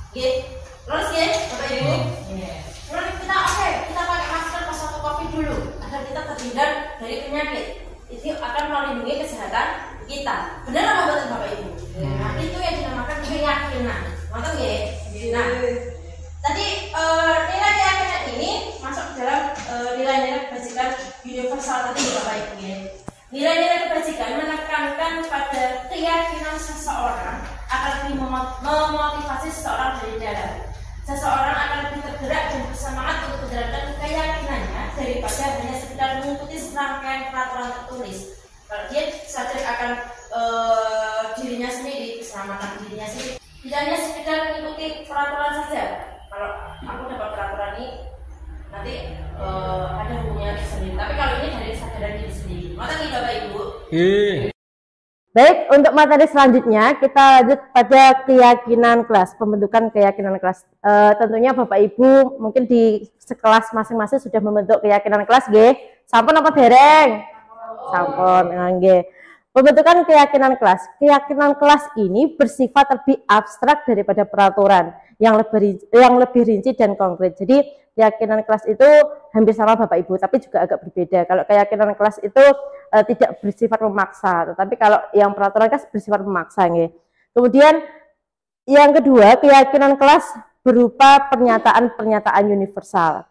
Terus Bapak Ibu. Terus kita kita pakai masker pas waktu Covid dulu agar kita terhindar dari penyakit. Itu akan melindungi kesehatan kita. Benar apa betul Bapak Ibu? Nah, itu yang dinamakan keyakinan. Mantap ya? Nah, tadi nilai keyakinan ini masuk dalam nilai-nilai kebajikan universal tadi Bapak Ibu ya. Nilai-nilai kebajikan menekankan pada keyakinan seseorang akan lebih memotivasi seseorang dari dalam. Seseorang akan lebih tergerak dan bersemangat untuk menjalankan keyakinannya daripada hanya sekedar mengikuti serangkaian peraturan tertulis. Kalau dia sadar akan dirinya sendiri, keselamatan dirinya sendiri, tidak hanya sekedar mengikuti peraturan saja. Kalau aku dapat peraturan ini, nanti ada hukumnya tersendiri. Tapi kalau ini dari kesadaran diri sendiri. Mata nih Bapak Ibu. Baik, untuk materi selanjutnya kita lanjut pada keyakinan kelas, pembentukan keyakinan kelas. Tentunya Bapak Ibu mungkin di sekelas masing-masing sudah membentuk keyakinan kelas, nggih. Sampun apa dereng? Sampun, nggih. Pembentukan keyakinan kelas. Keyakinan kelas ini bersifat lebih abstrak daripada peraturan yang lebih rinci dan konkret. Jadi keyakinan kelas itu hampir sama Bapak Ibu, tapi juga agak berbeda. Kalau keyakinan kelas itu tidak bersifat memaksa, tetapi kalau yang peraturan kelas bersifat memaksa. Nggih. Kemudian yang kedua, keyakinan kelas berupa pernyataan-pernyataan universal.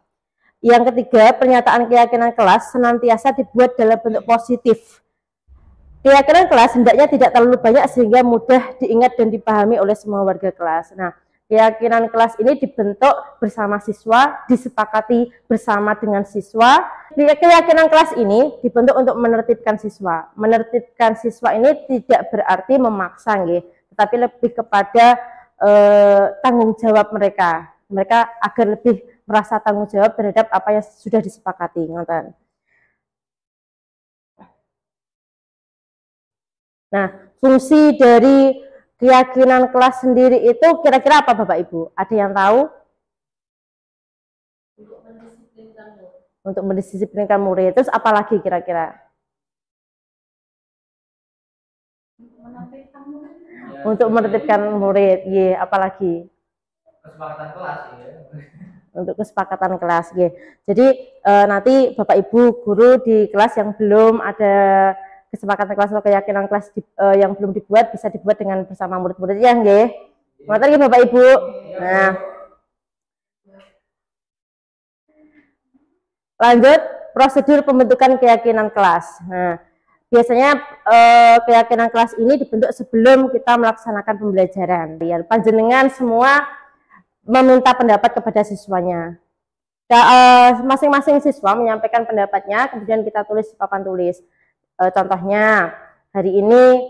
Yang ketiga, pernyataan keyakinan kelas senantiasa dibuat dalam bentuk positif. Keyakinan kelas hendaknya tidak terlalu banyak sehingga mudah diingat dan dipahami oleh semua warga kelas. Nah, keyakinan kelas ini dibentuk bersama siswa, disepakati bersama dengan siswa. Keyakinan kelas ini dibentuk untuk menertibkan siswa. Menertibkan siswa ini tidak berarti memaksa, nggih, tetapi lebih kepada tanggung jawab mereka. Mereka agar lebih merasa tanggung jawab terhadap apa yang sudah disepakati. Ngoten. Nah, fungsi dari keyakinan kelas sendiri itu kira-kira apa Bapak Ibu? Ada yang tahu? Untuk mendisiplinkan murid. Terus apa lagi kira-kira? Untuk menertibkan murid. Iya, apa lagi? Kesepakatan kelas ya. Untuk kesepakatan kelas. Iya. Jadi nanti Bapak Ibu guru di kelas yang belum ada kesepakatan kelas atau keyakinan kelas yang belum dibuat bisa dibuat dengan bersama murid-murid ya, nggih. Ngoten nggih Bapak Ibu. Nah, lanjut prosedur pembentukan keyakinan kelas. Nah, biasanya keyakinan kelas ini dibentuk sebelum kita melaksanakan pembelajaran. Biar panjenengan semua meminta pendapat kepada siswanya. Masing-masing siswa menyampaikan pendapatnya, kemudian kita tulis di papan tulis. Contohnya, hari ini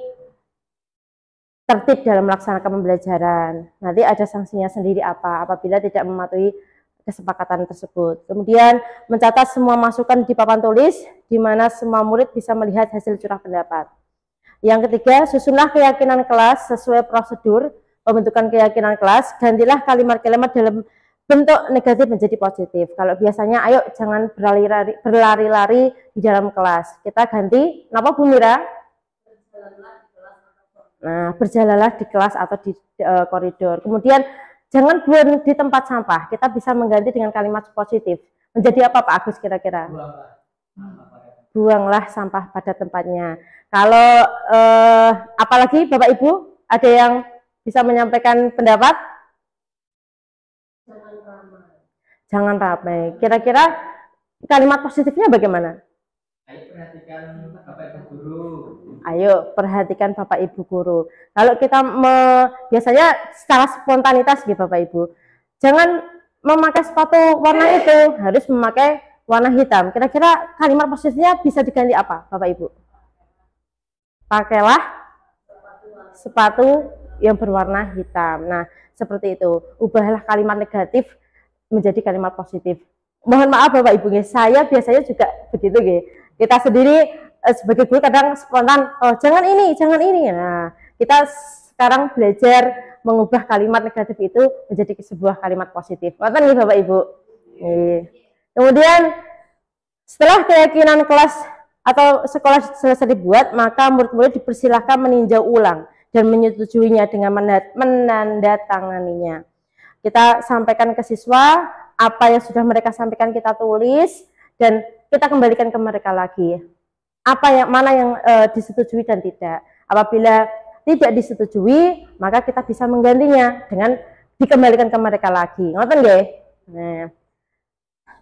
tertib dalam melaksanakan pembelajaran. Nanti ada sanksinya sendiri apa apabila tidak mematuhi kesepakatan tersebut. Kemudian mencatat semua masukan di papan tulis, di mana semua murid bisa melihat hasil curah pendapat. Yang ketiga, susunlah keyakinan kelas sesuai prosedur pembentukan keyakinan kelas. Gantilah kalimat-kalimat dalam bentuk negatif menjadi positif. Kalau biasanya, ayo jangan berlari-lari di dalam kelas. Kita ganti, kenapa Bu Mira? Nah, berjalanlah di kelas atau di koridor. Kemudian, jangan buang di tempat sampah. Kita bisa mengganti dengan kalimat positif. Menjadi apa Pak Agus kira-kira? Buanglah sampah pada tempatnya. Kalau apalagi Bapak Ibu, ada yang bisa menyampaikan pendapat? Jangan ramai. Kira-kira kalimat positifnya bagaimana? Ayo perhatikan Bapak Ibu guru. Ayo perhatikan Bapak Ibu guru. Kalau kita biasanya secara spontanitas gitu Bapak Ibu, jangan memakai sepatu warna itu, harus memakai warna hitam. Kira-kira kalimat positifnya bisa diganti apa Bapak Ibu? Pakailah sepatu yang berwarna hitam. Nah, seperti itu. Ubahlah kalimat negatif menjadi kalimat positif. Mohon maaf Bapak Ibu, saya biasanya juga begitu. Kita sendiri sebagai guru kadang spontan, oh jangan ini, jangan ini. Nah, kita sekarang belajar mengubah kalimat negatif itu menjadi sebuah kalimat positif. Ngoten nggih Bapak Ibu. Kemudian setelah keyakinan kelas atau sekolah selesai dibuat, maka murid-murid dipersilahkan meninjau ulang dan menyetujuinya dengan menandatanganinya. Kita sampaikan ke siswa apa yang sudah mereka sampaikan, kita tulis dan kita kembalikan ke mereka lagi. Mana yang disetujui dan tidak. Apabila tidak disetujui, maka kita bisa menggantinya dengan dikembalikan ke mereka lagi. Ngoten nggih? Nah,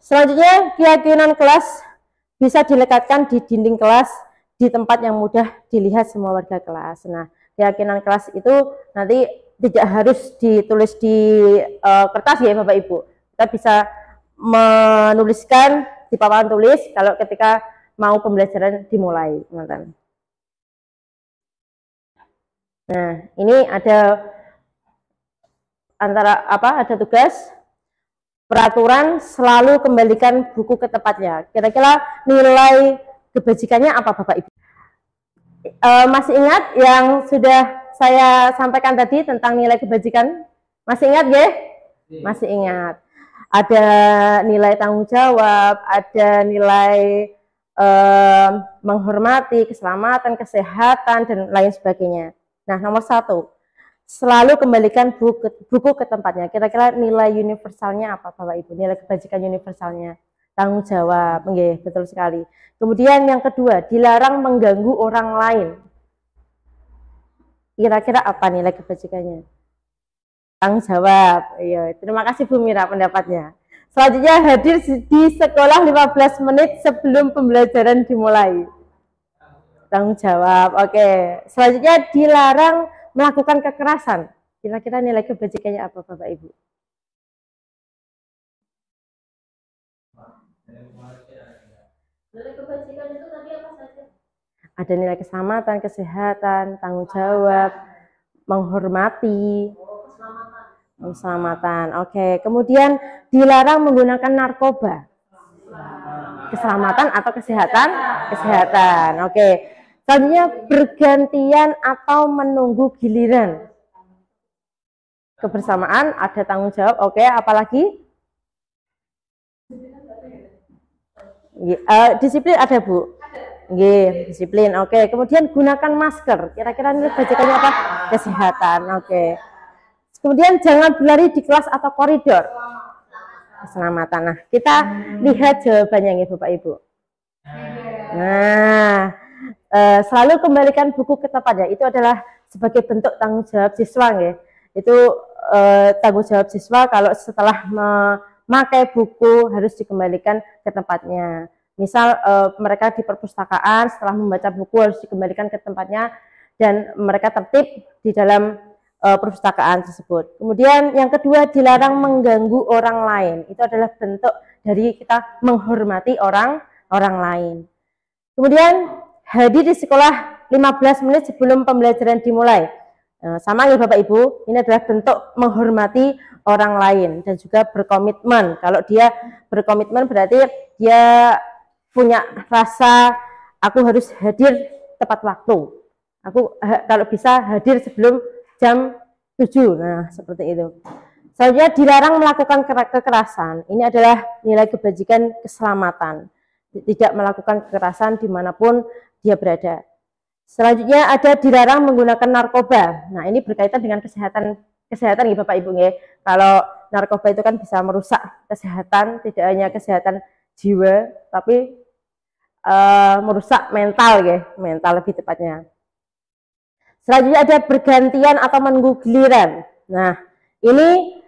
selanjutnya keyakinan kelas bisa dilekatkan di dinding kelas di tempat yang mudah dilihat semua warga kelas. Nah, keyakinan kelas itu nanti tidak harus ditulis di kertas ya Bapak Ibu. Kita bisa menuliskan di papan tulis kalau ketika mau pembelajaran dimulai, teman-teman. Nah, ini ada ada tugas peraturan selalu kembalikan buku ke tempatnya. Kira-kira nilai kebajikannya apa Bapak Ibu? Masih ingat yang sudah saya sampaikan tadi tentang nilai kebajikan? Masih ingat ya? Masih ingat. Ada nilai tanggung jawab, ada nilai menghormati, keselamatan, kesehatan, dan lain sebagainya. Nah, nomor 1, selalu kembalikan buku ke tempatnya. Kira-kira nilai universalnya apa Bapak Ibu? Nilai kebajikan universalnya tanggung jawab, nggih, betul sekali. Kemudian yang kedua, dilarang mengganggu orang lain. Kira-kira apa nilai kebajikannya? Tanggung jawab. Iya, terima kasih Bu Mira pendapatnya. Selanjutnya hadir di sekolah 15 menit sebelum pembelajaran dimulai. Tanggung jawab. Oke. Selanjutnya dilarang melakukan kekerasan. Kira-kira nilai kebajikannya apa Bapak Ibu? Nilai kebajikan itu tadi apa saja? Ada nilai keselamatan, kesehatan, tanggung jawab, menghormati, keselamatan. Oke. Kemudian dilarang menggunakan narkoba. Keselamatan atau kesehatan? Kesehatan. Oke. Selanjutnya bergantian atau menunggu giliran. Kebersamaan, ada tanggung jawab. Oke, apalagi? Disiplin ada Bu? Nggih, disiplin. Oke, kemudian gunakan masker. Kira-kira nilai kebajikannya apa? Kesehatan. Oke. Kemudian jangan berlari di kelas atau koridor. Keselamatan. Nah, kita lihat jawabannya nih Bapak Ibu. Nah, selalu kembalikan buku ke tempatnya. Itu adalah sebagai bentuk tanggung jawab siswa nggih. Itu tanggung jawab siswa kalau setelah memakai buku harus dikembalikan ke tempatnya. Misal mereka di perpustakaan setelah membaca buku harus dikembalikan ke tempatnya dan mereka tertib di dalam perpustakaan tersebut. Kemudian yang kedua, dilarang mengganggu orang lain. Itu adalah bentuk dari kita menghormati orang lain. Kemudian hadir di sekolah 15 menit sebelum pembelajaran dimulai. Sama ya Bapak Ibu, ini adalah bentuk menghormati orang lain dan juga berkomitmen. Kalau dia berkomitmen berarti dia punya rasa aku harus hadir tepat waktu. Aku kalau bisa hadir sebelum jam 7. Nah, seperti itu. Selanjutnya dilarang melakukan kekerasan. Ini adalah nilai kebajikan keselamatan. Tidak melakukan kekerasan dimanapun dia berada. Selanjutnya ada dilarang menggunakan narkoba. Nah, ini berkaitan dengan kesehatan ya Bapak Ibu ya. Kalau narkoba itu kan bisa merusak kesehatan, tidak hanya kesehatan jiwa, tapi merusak mental ya, mental lebih tepatnya. Selanjutnya ada bergantian atau menunggu giliran. Nah, ini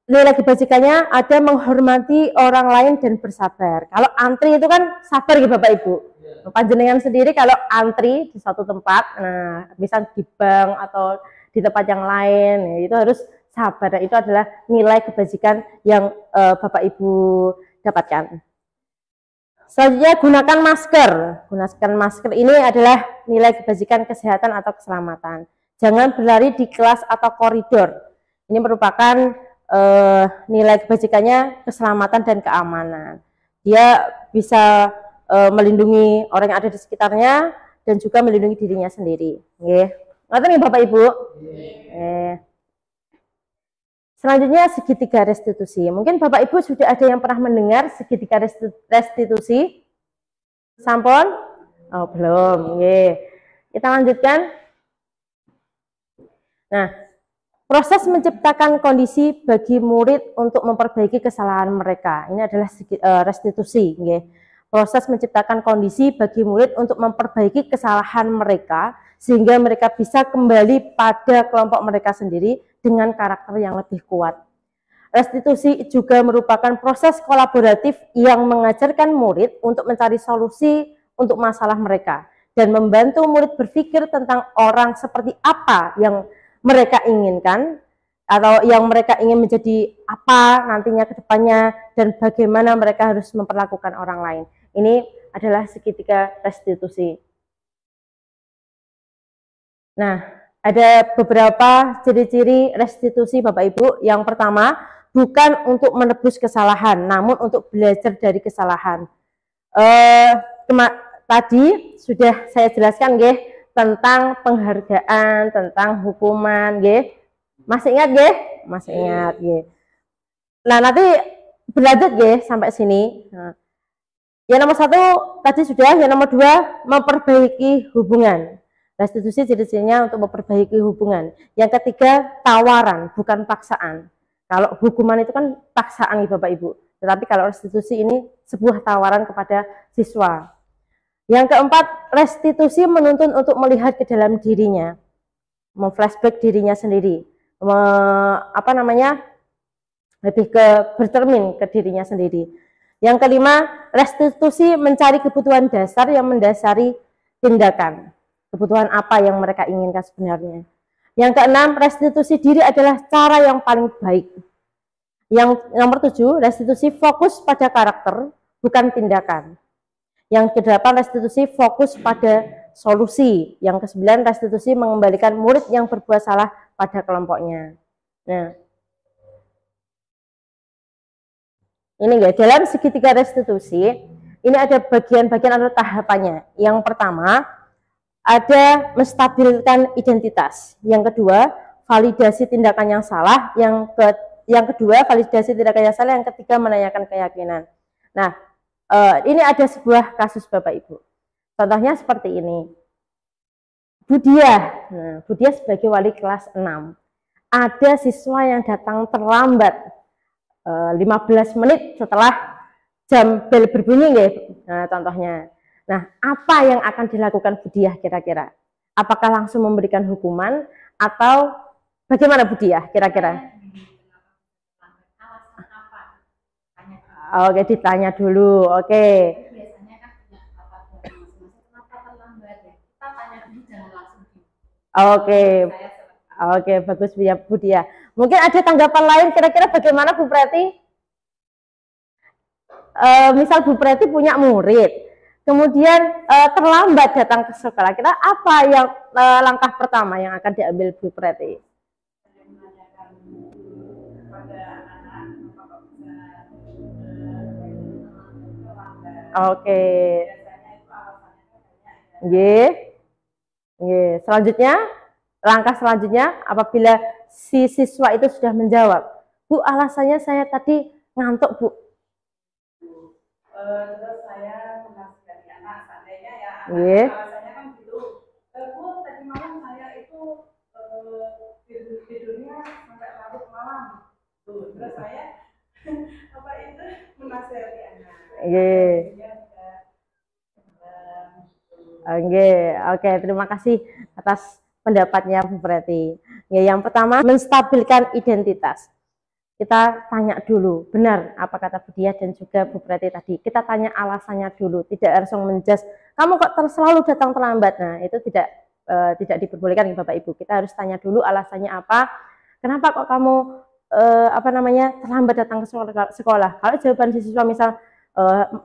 nilai kebajikannya ada menghormati orang lain dan bersabar. Kalau antri itu kan sabar ya Bapak Ibu. Panjenengan sendiri kalau antri di suatu tempat, nah misal di bank atau di tempat yang lain, ya, itu harus sabar. Nah, itu adalah nilai kebajikan yang Bapak Ibu dapatkan. Selanjutnya gunakan masker. Gunakan masker ini adalah nilai kebajikan kesehatan atau keselamatan. Jangan berlari di kelas atau koridor. Ini merupakan nilai kebajikannya keselamatan dan keamanan. Dia bisa melindungi orang yang ada di sekitarnya dan juga melindungi dirinya sendiri. Ngerti nih Bapak Ibu? Selanjutnya segitiga restitusi. Mungkin Bapak Ibu sudah ada yang pernah mendengar segitiga restitusi? Sampun? Oh, belum. Kita lanjutkan. Nah, proses menciptakan kondisi bagi murid untuk memperbaiki kesalahan mereka. Ini adalah restitusi. Proses menciptakan kondisi bagi murid untuk memperbaiki kesalahan mereka sehingga mereka bisa kembali pada kelompok mereka sendiri dengan karakter yang lebih kuat. Restitusi juga merupakan proses kolaboratif yang mengajarkan murid untuk mencari solusi untuk masalah mereka dan membantu murid berpikir tentang orang seperti apa yang mereka inginkan atau yang mereka ingin menjadi apa nantinya ke depannya dan bagaimana mereka harus memperlakukan orang lain. Ini adalah segitiga restitusi. Nah, ada beberapa ciri-ciri restitusi Bapak Ibu. Yang pertama, bukan untuk menebus kesalahan, namun untuk belajar dari kesalahan. Tadi sudah saya jelaskan tentang penghargaan, tentang hukuman, masih ingat Masih ingat Nah, nanti berlanjut sampai sini. Nah, yang nomor 1 tadi sudah, yang nomor 2 memperbaiki hubungan. Restitusi ciri-cirinya untuk memperbaiki hubungan. Yang ketiga, tawaran, bukan paksaan. Kalau hukuman itu kan paksaan nih Bapak Ibu. Tetapi kalau restitusi ini sebuah tawaran kepada siswa. Yang keempat, restitusi menuntun untuk melihat ke dalam dirinya, memflashback dirinya sendiri, lebih ke bercermin ke dirinya sendiri. Yang kelima, restitusi mencari kebutuhan dasar yang mendasari tindakan. Kebutuhan apa yang mereka inginkan sebenarnya. Yang keenam, restitusi diri adalah cara yang paling baik. Yang nomor 7, restitusi fokus pada karakter, bukan tindakan. Yang kedelapan, restitusi fokus pada solusi. Yang kesembilan, restitusi mengembalikan murid yang berbuat salah pada kelompoknya. Nah, ini dalam segitiga restitusi, ini ada bagian-bagian atau tahapannya. Yang pertama, ada menstabilkan identitas. Yang kedua, validasi tindakan yang salah. Yang kedua, validasi tindakan yang salah. Yang ketiga, menanyakan keyakinan. Nah, ini ada sebuah kasus Bapak Ibu. Contohnya seperti ini. Budia. Nah, Budia sebagai wali kelas 6. Ada siswa yang datang terlambat 15 menit setelah jam bel berbunyi Nah, contohnya. Nah, apa yang akan dilakukan Budiah kira-kira? Apakah langsung memberikan hukuman atau bagaimana Budiah kira-kira? Oke, ditanya dulu. Oke. Biasanya kan kenapa terlambat ya? Kita tanya dulu, jangan langsung. Oke. Oke, bagus Bu Dia. Mungkin ada tanggapan lain kira-kira bagaimana Bu Preti? Misal Bu Preti punya murid, kemudian terlambat datang ke sekolah, kira apa yang langkah pertama yang akan diambil Bu Preti? Oke. Selanjutnya, langkah selanjutnya apabila si siswa itu sudah menjawab, Bu, alasannya saya tadi ngantuk, Bu. Terus saya menasihati anak, seandainya ya alasannya kan gitu. Bu, tadi malam saya itu tidurnya sampai larut malam. Tuh, terus saya menasihati anak. Oke, terima kasih atas pendapatnya Bu Preti. Yang pertama, menstabilkan identitas. kita tanya dulu, benar apa kata Bu Diah dan juga Bu Preti tadi, kita tanya alasannya dulu, tidak langsung menjudge, kamu kok selalu datang terlambat. Nah, itu tidak diperbolehkan Bapak Ibu. Kita harus tanya dulu alasannya apa, kenapa kok kamu terlambat datang ke sekolah. Kalau jawaban siswa misal,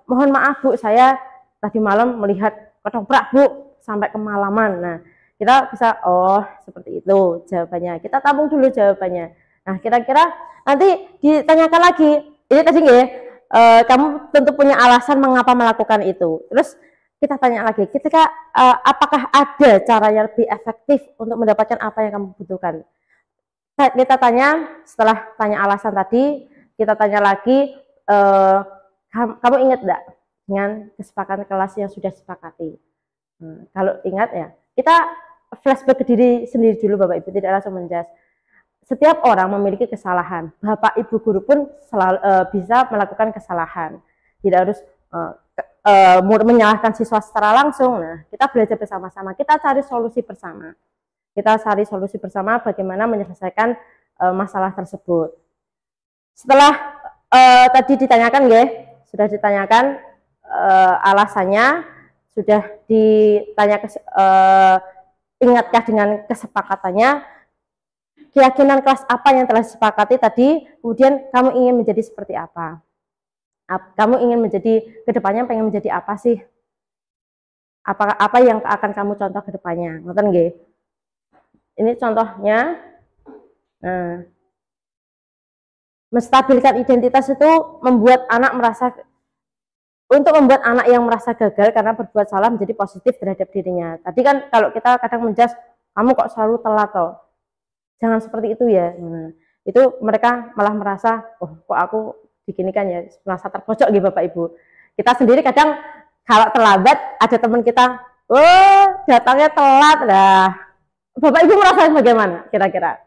mohon maaf Bu, saya tadi malam melihat ketoprak Bu sampai kemalaman. Nah, kita bisa, oh seperti itu jawabannya, kita tabung dulu jawabannya. Nah, kira-kira nanti ditanyakan lagi, ini tadi nggak, kamu tentu punya alasan mengapa melakukan itu. Terus kita tanya lagi, ketika apakah ada cara yang lebih efektif untuk mendapatkan apa yang kamu butuhkan. Kita tanya, setelah tanya alasan tadi, kita tanya lagi, kamu ingat enggak dengan kesepakatan kelas yang sudah disepakati? Kalau ingat ya, kita flashback ke diri sendiri dulu Bapak Ibu, tidak langsung menjudge. Setiap orang memiliki kesalahan. Bapak Ibu guru pun selalu bisa melakukan kesalahan. Tidak harus menyalahkan siswa secara langsung. Nah, kita belajar bersama-sama. Kita cari solusi bersama. Kita cari solusi bersama bagaimana menyelesaikan masalah tersebut. Setelah tadi ditanyakan, sudah ditanyakan alasannya, sudah ditanya ingatkah dengan kesepakatannya, keyakinan kelas apa yang telah disepakati tadi, kemudian kamu ingin menjadi seperti apa? Kamu ingin menjadi, kedepannya pengen menjadi apa sih? Apa yang akan kamu contoh kedepannya? Ngerti nggih? Ini contohnya. Nah, menstabilkan identitas itu membuat anak yang merasa gagal karena berbuat salah menjadi positif terhadap dirinya. Tadi kan kalau kita kadang menjudge, kamu kok selalu telat toh. Jangan seperti itu ya. Nah, itu mereka malah merasa, oh kok aku diginikan ya, merasa terpojok gitu Bapak Ibu. Kita sendiri kadang kalau terlambat, ada teman kita, oh datangnya telat lah. Bapak Ibu merasa bagaimana kira-kira?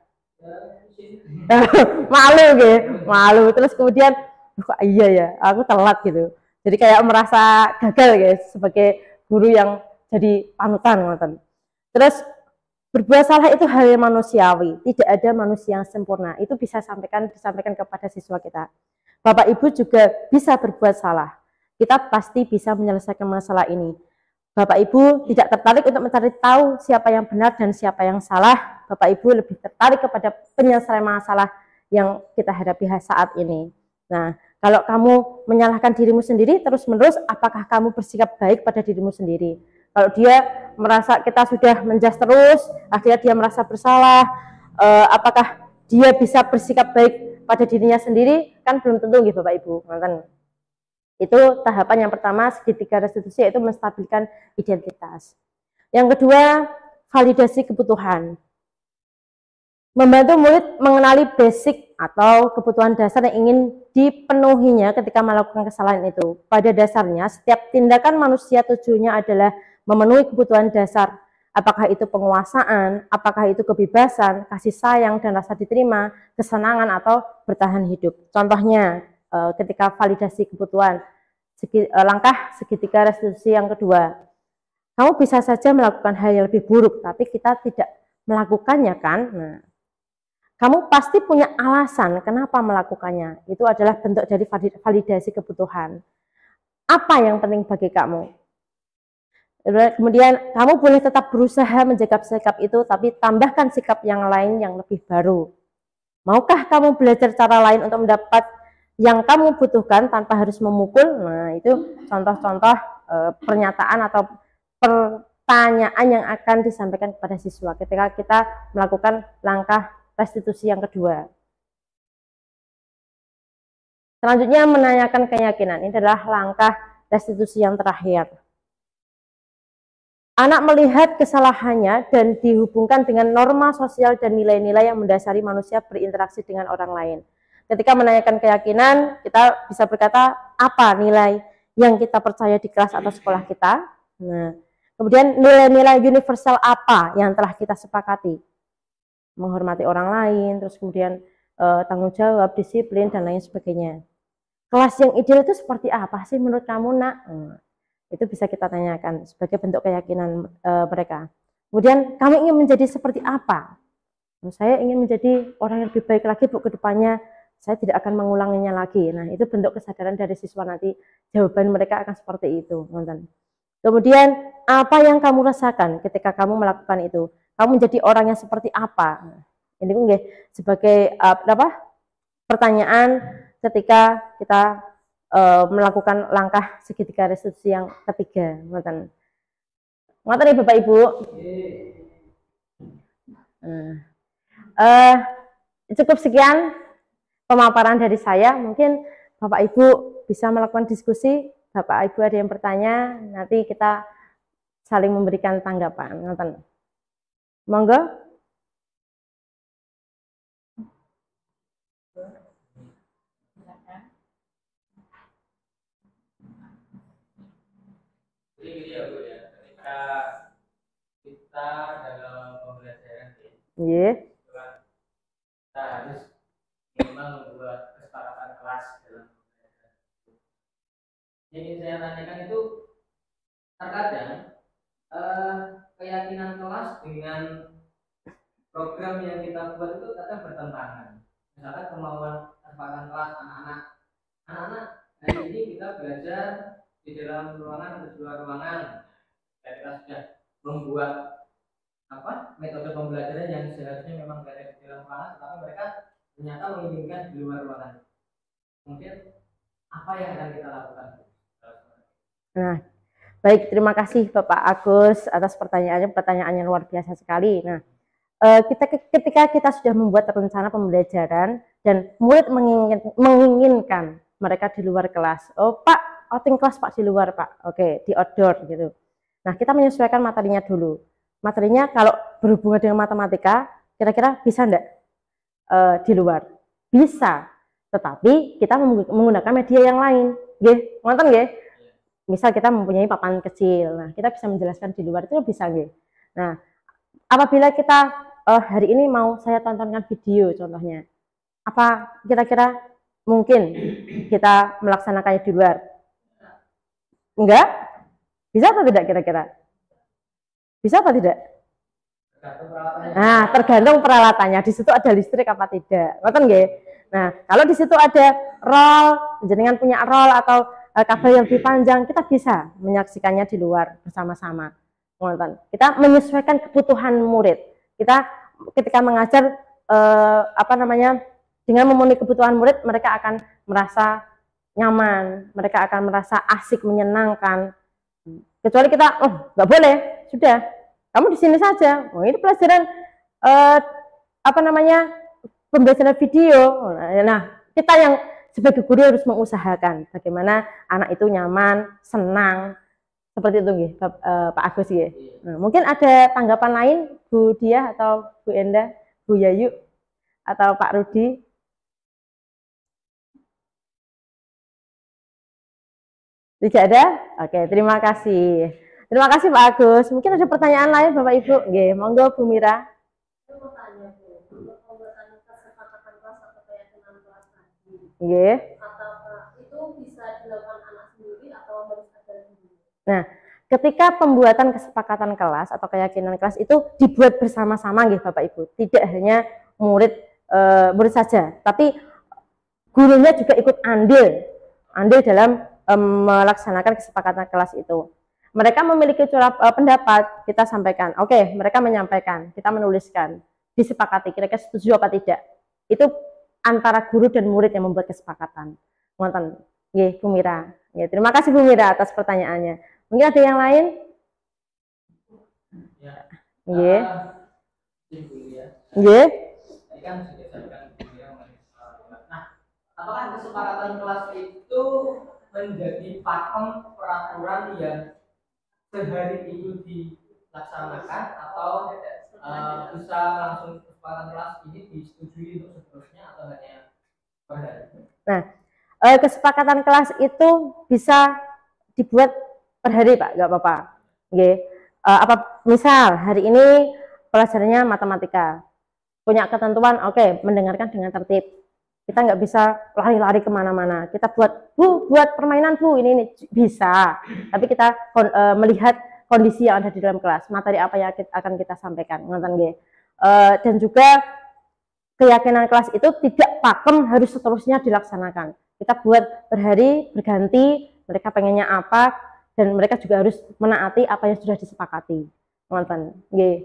Malu gitu, malu. Terus kemudian, kok iya ya, aku telat gitu. Jadi kayak merasa gagal guys sebagai guru yang jadi panutan. Terus berbuat salah itu hal yang manusiawi, tidak ada manusia yang sempurna. Itu bisa disampaikan kepada siswa kita. Bapak Ibu juga bisa berbuat salah. Kita pasti bisa menyelesaikan masalah ini. Bapak Ibu tidak tertarik untuk mencari tahu siapa yang benar dan siapa yang salah. Bapak Ibu lebih tertarik kepada penyelesaian masalah yang kita hadapi saat ini. Nah, kalau kamu menyalahkan dirimu sendiri terus-menerus, apakah kamu bersikap baik pada dirimu sendiri? Kalau dia merasa kita sudah menjudge terus, akhirnya dia merasa bersalah, apakah dia bisa bersikap baik pada dirinya sendiri? Kan belum tentu gitu Bapak Ibu. Itu tahapan yang pertama, segitiga restitusi, yaitu menstabilkan identitas. Yang kedua, validasi kebutuhan. Membantu murid mengenali basic atau kebutuhan dasar yang ingin dipenuhinya ketika melakukan kesalahan itu. Pada dasarnya, setiap tindakan manusia tujuannya adalah memenuhi kebutuhan dasar, apakah itu penguasaan, apakah itu kebebasan, kasih sayang dan rasa diterima, kesenangan atau bertahan hidup. Contohnya ketika validasi kebutuhan, langkah segitiga restitusi yang kedua. Kamu bisa saja melakukan hal yang lebih buruk, tapi kita tidak melakukannya kan? Nah, kamu pasti punya alasan kenapa melakukannya. Itu adalah bentuk dari validasi kebutuhan. Apa yang penting bagi kamu? Kemudian kamu boleh tetap berusaha menjaga sikap itu, tapi tambahkan sikap yang lain yang lebih baru. Maukah kamu belajar cara lain untuk mendapat yang kamu butuhkan tanpa harus memukul? Nah, itu contoh-contoh pernyataan atau pertanyaan yang akan disampaikan kepada siswa ketika kita melakukan langkah restitusi yang kedua. Selanjutnya menanyakan keyakinan. Ini adalah langkah restitusi yang terakhir. Anak melihat kesalahannya dan dihubungkan dengan norma sosial dan nilai-nilai yang mendasari manusia berinteraksi dengan orang lain. Ketika menanyakan keyakinan, kita bisa berkata apa nilai yang kita percaya di kelas atau sekolah kita. Nah, kemudian nilai-nilai universal apa yang telah kita sepakati. Menghormati orang lain, terus kemudian tanggung jawab, disiplin, dan lain sebagainya. Kelas yang ideal itu seperti apa sih menurut kamu, Nak? Itu bisa kita tanyakan sebagai bentuk keyakinan mereka. Kemudian, kamu ingin menjadi seperti apa? Saya ingin menjadi orang yang lebih baik lagi Bu ke depannya. saya tidak akan mengulanginya lagi. Nah, itu bentuk kesadaran dari siswa nanti, jawaban mereka akan seperti itu, teman-teman. Kemudian, apa yang kamu rasakan ketika kamu melakukan itu? Kamu menjadi orang yang seperti apa? Ini pun sebagai pertanyaan ketika kita melakukan langkah segitiga restitusi yang ketiga, teman-teman. Ngoten nih Bapak Ibu. Cukup sekian pemaparan dari saya. Mungkin Bapak Ibu bisa melakukan diskusi. Bapak Ibu ada yang bertanya, nanti kita saling memberikan tanggapan. Ngoten. Monggo. Jadi gini ya Bu ya, ketika kita dalam pembelajaran Nggih. kita harus memang membuat kesepakatan kelas dalam pembelajaran. Yang ingin saya tanyakan itu terkadang keyakinan kelas dengan program yang kita buat itu kadang bertentangan. Misalkan kemauan kesepakatan kelas anak-anak hari ini kita belajar di dalam ruangan atau di luar ruangan. Kita sudah membuat metode pembelajaran yang seharusnya memang berada di dalam ruangan, tetapi mereka ternyata menginginkan di luar ruangan. Kemudian apa yang akan kita lakukan? Nah, baik, terima kasih Bapak Agus atas pertanyaannya luar biasa sekali. Nah, ketika kita sudah membuat rencana pembelajaran dan murid menginginkan mereka di luar kelas, oh Pak, outing kelas Pak di luar Pak, oke, di outdoor gitu. Nah, kita menyesuaikan materinya dulu. Materinya kalau berhubungan dengan matematika, kira-kira bisa enggak di luar? Bisa, tetapi kita menggunakan media yang lain. Nggih, ngoten nggih? Misal kita mempunyai papan kecil, nah kita bisa menjelaskan di luar itu bisa nggih. Nah, apabila kita hari ini mau saya tontonkan video contohnya, apa kira-kira mungkin kita melaksanakannya di luar? Enggak? Bisa atau tidak kira-kira? Bisa apa tidak? Nah, tergantung peralatannya. Di situ ada listrik apa tidak? Ngoten nggih. Nah, kalau di situ ada roll, jenengan punya roll atau kabel yang lebih panjang, kita bisa menyaksikannya di luar bersama-sama. Ngoten. Kita menyesuaikan kebutuhan murid. Kita ketika mengajar dengan memenuhi kebutuhan murid, mereka akan merasa nyaman, mereka akan merasa asik, menyenangkan. Kecuali kita, nggak boleh, sudah, kamu di sini saja. Oh, ini pelajaran pembelajaran video. Nah, kita yang sebagai guru harus mengusahakan bagaimana anak itu nyaman, senang, seperti itu, Pak Agus. Nah, mungkin ada tanggapan lain, Bu Diah atau Bu Enda, Bu Yayu atau Pak Rudi? Tidak ada? Oke, terima kasih. Terima kasih Pak Agus. Mungkin ada pertanyaan lain Bapak Ibu? Nggih, monggo Bu Mira. Nggih. Itu bisa dilakukan anak sendiri atau harus ada guru? Nah, ketika pembuatan kesepakatan kelas atau keyakinan kelas itu dibuat bersama-sama nggih Bapak Ibu. Tidak hanya murid saja, tapi gurunya juga ikut andil dalam melaksanakan kesepakatan kelas itu. Mereka memiliki pendapat, kita sampaikan. Oke, mereka menyampaikan, kita menuliskan, disepakati, kira-kira setuju apa tidak. Itu antara guru dan murid yang membuat kesepakatan. Ngoten. Nggih, Bu Mira. Ya, terima kasih Bu Mira atas pertanyaannya. Mungkin ada yang lain? Ya. Nggih. Nggih. Tadi kan sudah disampaikan Bu Mira mengenai nah, apakah kesepakatan kelas itu menjadi pakem peraturan yang sehari itu dilaksanakan atau bisa langsung kesepakatan kelas ini disetujui untuk seterusnya atau hanya per hari? Nah, kesepakatan kelas itu bisa dibuat per hari Pak, nggak apa-apa. Misal hari ini pelajarannya matematika, punya ketentuan, oke, mendengarkan dengan tertib. Kita nggak bisa lari-lari kemana-mana. Kita buat permainan Bu, ini bisa. Tapi kita melihat kondisi yang ada di dalam kelas, materi apa yang akan kita sampaikan, dan juga keyakinan kelas itu tidak pakem harus seterusnya dilaksanakan. Kita buat berhari berganti, mereka pengennya apa, dan mereka juga harus menaati apa yang sudah disepakati. Ngoten. Nggih.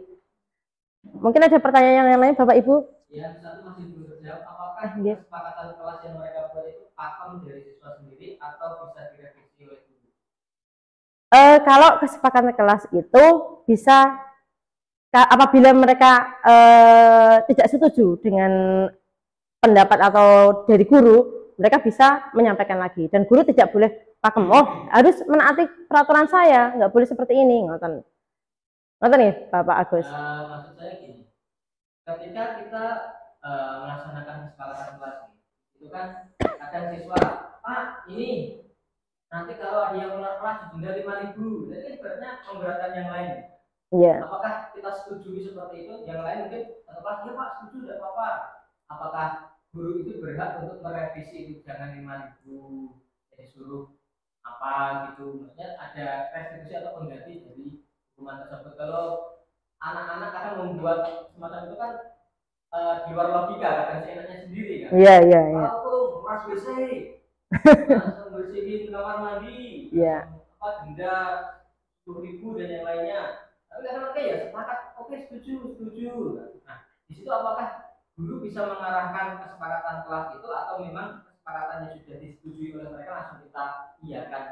Mungkin ada pertanyaan yang lain Bapak Ibu? Yang satu masih belum terjawab, apakah Nggih. kesepakatan kelas yang mereka buat itu pakem dari siswa sendiri atau bisa direvisi oleh guru? Kalau kesepakatan kelas itu bisa apabila mereka tidak setuju dengan pendapat atau dari guru, mereka bisa menyampaikan lagi, dan guru tidak boleh pakem, oh harus menaati peraturan saya, nggak boleh seperti ini, ngoten nih Bapak Agus. Maksud saya gini, ketika kita melaksanakan kesepakatan kelas itu kan kadang siswa, Pak ini nanti kalau ada yang keluar kelas denda 5.000, jadi ibaratnya memberatkan yang lain. Iya. Apakah kita setuju seperti itu? Yang lain mungkin satu kelas, ya Pak setuju, tidak apa-apa. Apakah guru itu berhak untuk merevisi itu, jangan 5.000, jadi suruh apa gitu, maksudnya ada restitusi atau pengganti dari hukuman tersebut. Kalau anak-anak kadang membuat semacam itu kan di luar logika, kadang seenaknya sendiri kan. Iya. Kalau mas WC, langsung bersihin kamar mandi, apa denda 10.000 dan yang lainnya. Tapi kadang oke ya sepakat, oke setuju. Nah di situ apakah guru bisa mengarahkan kesepakatan kelas itu atau memang kesepakatannya sudah disetujui oleh mereka langsung kita iyakan?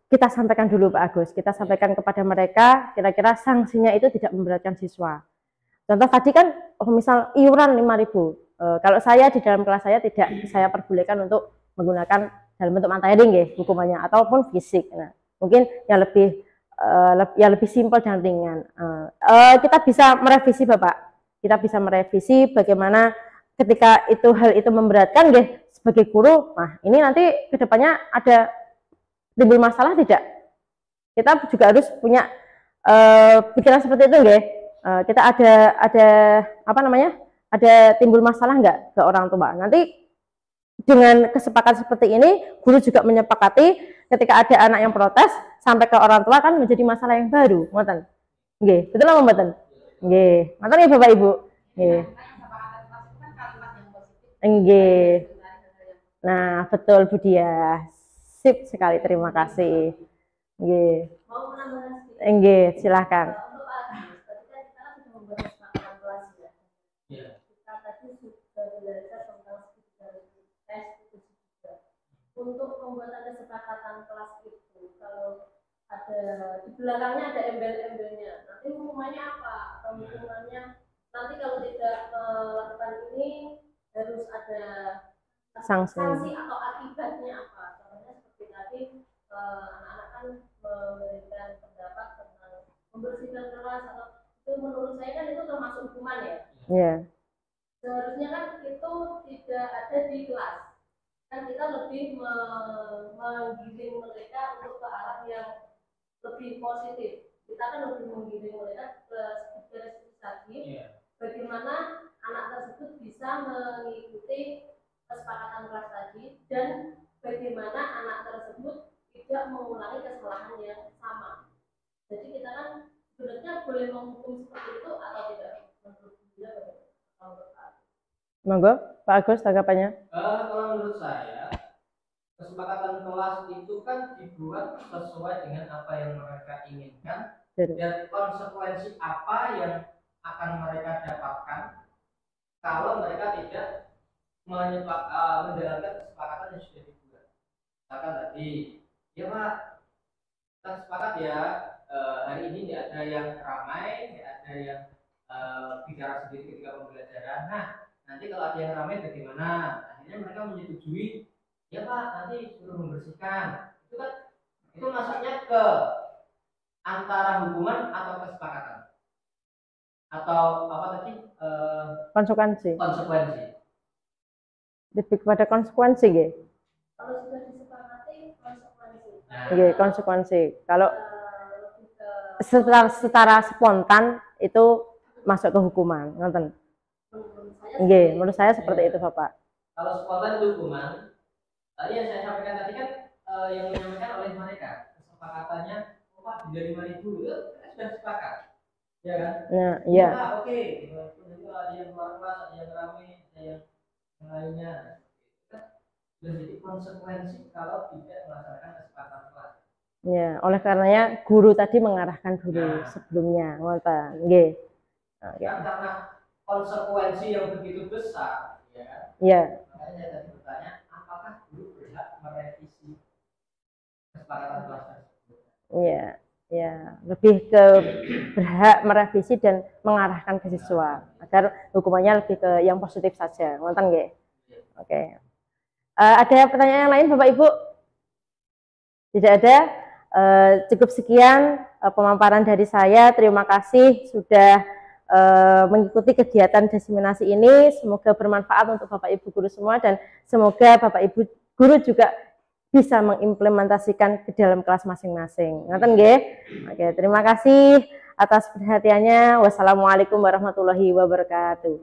Kita sampaikan dulu Pak Agus, kita sampaikan kepada mereka kira-kira sanksinya itu tidak memberatkan siswa. Contoh tadi kan, misal iuran 5.000, kalau saya di dalam kelas saya tidak saya perbolehkan untuk menggunakan dalam bentuk materi nggih hukumannya ataupun fisik. Nah, mungkin yang lebih simpel dan ringan. Kita bisa merevisi Bapak. Kita bisa merevisi bagaimana ketika hal itu memberatkan nggih sebagai guru. Nah, ini nanti kedepannya ada timbul masalah tidak? Kita juga harus punya pikiran seperti itu nggih. Kita ada timbul masalah nggak ke orang tua. Nanti dengan kesepakatan seperti ini, guru juga menyepakati ketika ada anak yang protes sampai ke orang tua kan menjadi masalah yang baru, ngoten. Nggih, betul apa mboten? Nggih. Ngoten nggih Bapak Ibu. Nggih. Nggih. Nah, betul Bu Dia. Sip sekali, terima kasih. Nggih. Mau menambahkan sedikit? Nggih, silakan. Untuk Pak Agus, tadi kan kita kan sudah membuat kesepakatan kelas ya. Kita tadi sudah belajar tentang tes itu juga. Untuk pembuatan kesepakatan kelas itu, kalau ada di belakangnya ada embel-embelnya, nanti hukumannya apa? Atau hukumannya nanti kalau tidak melakukan ini harus ada sanksi atau akibatnya apa? Contohnya seperti tadi anak-anak kan memberikan pendapat tentang membersihkan kelas, atau itu menurut saya kan itu termasuk hukuman ya. Iya. Seharusnya kan itu tidak ada di kelas. Kan kita lebih menggiring mereka untuk ke arah yang lebih positif. Kita kan lebih menggiring mereka ke realisasi. Bagaimana anak tersebut bisa mengikuti kesepakatan kelas tadi, dan bagaimana anak tersebut tidak mengulangi kesalahan yang sama. Jadi kita kan sebenarnya boleh menghukum seperti itu atau tidak? Monggo, Pak Agus tanggapannya. Kalau menurut saya, kesepakatan kelas itu kan dibuat sesuai dengan apa yang mereka inginkan dan konsekuensi apa yang akan mereka dapatkan kalau mereka tidak menjalankan kesepakatan yang sudah dibuat. Misalkan tadi, ya Pak, kita sepakat ya hari ini tidak ada yang ramai, tidak ada yang bicara sendiri ketika pembelajaran. Nah, nanti kalau ada yang ramai bagaimana? Akhirnya mereka menyetujui, ya Pak, nanti suruh membersihkan. Itu kan itu masuknya ke antara hukuman atau kesepakatan atau apa tadi? Konsekuensi. Lebih kepada konsekuensi, nggih. Kalau sudah disepakati konsekuensi. Nggih, konsekuensi. Kalau secara spontan itu masuk ke hukuman, ngoten. Nggih, menurut saya seperti itu, Bapak. Kalau spontan itu hukuman, tadi yang saya sampaikan tadi kan yang menyampaikan oleh mereka kesepakatannya, Pak dari 5.000 itu sudah sepakat, ya kan? Nah, iya. Oke, itu ada yang keluar kelas, ada yang rame, ada yang lainnya. Jadi konsekuensi kalau tidak melaksanakan kesepakatan kelas. Ya, oleh karenanya guru tadi mengarahkan dulu sebelumnya, ngoten. Nggih. Karena konsekuensi yang begitu besar, ya kan? Iya. Makanya saya tadi bertanya, apakah guru berhak merevisi kesepakatan kelas tersebut? Iya, ya, lebih ke berhak merevisi dan mengarahkan ke siswa agar hukumannya lebih ke yang positif saja, ngoten nggih. Oke. Ada pertanyaan yang lain Bapak Ibu? Tidak ada. Cukup sekian pemaparan dari saya. Terima kasih sudah mengikuti kegiatan diseminasi ini. Semoga bermanfaat untuk Bapak Ibu guru semua dan semoga Bapak Ibu guru juga bisa mengimplementasikan ke dalam kelas masing-masing. Ngoten nggih? Oke, terima kasih atas perhatiannya. Wassalamualaikum warahmatullahi wabarakatuh.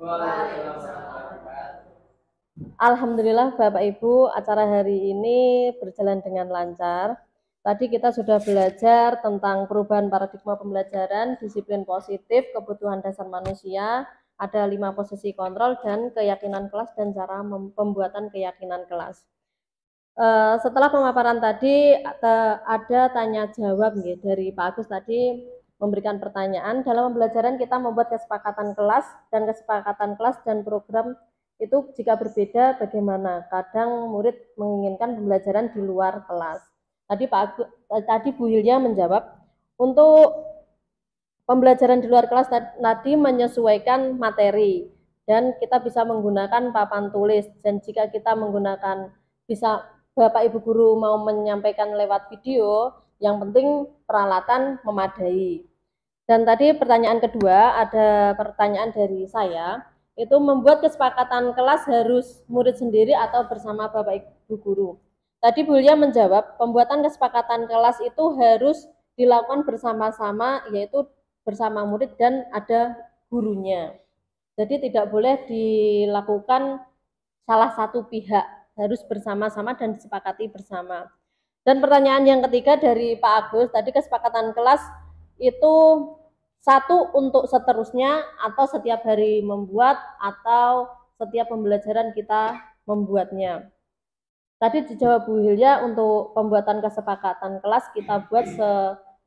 Alhamdulillah Bapak Ibu, acara hari ini berjalan dengan lancar. Tadi kita sudah belajar tentang perubahan paradigma pembelajaran, disiplin positif, kebutuhan dasar manusia, ada 5 posisi kontrol, dan keyakinan kelas dan cara pembuatan keyakinan kelas. Setelah pemaparan tadi ada tanya jawab dari Pak Agus tadi memberikan pertanyaan. Dalam pembelajaran kita membuat kesepakatan kelas dan program itu jika berbeda bagaimana? Kadang murid menginginkan pembelajaran di luar kelas. Tadi Bu Hilya menjawab, untuk pembelajaran di luar kelas tadi menyesuaikan materi dan kita bisa menggunakan papan tulis, dan jika kita menggunakan Bapak Ibu guru mau menyampaikan lewat video, yang penting peralatan memadai. Dan tadi pertanyaan kedua, ada pertanyaan dari saya, itu membuat kesepakatan kelas harus murid sendiri atau bersama Bapak Ibu guru. Tadi Bu Lia menjawab, pembuatan kesepakatan kelas itu harus dilakukan bersama-sama, yaitu bersama murid dan ada gurunya. Jadi tidak boleh dilakukan salah satu pihak, harus bersama-sama dan disepakati bersama. Dan pertanyaan yang ketiga dari Pak Agus, tadi kesepakatan kelas itu satu untuk seterusnya atau setiap hari membuat atau setiap pembelajaran kita membuatnya. Tadi dijawab Bu Hilya, untuk pembuatan kesepakatan kelas kita buat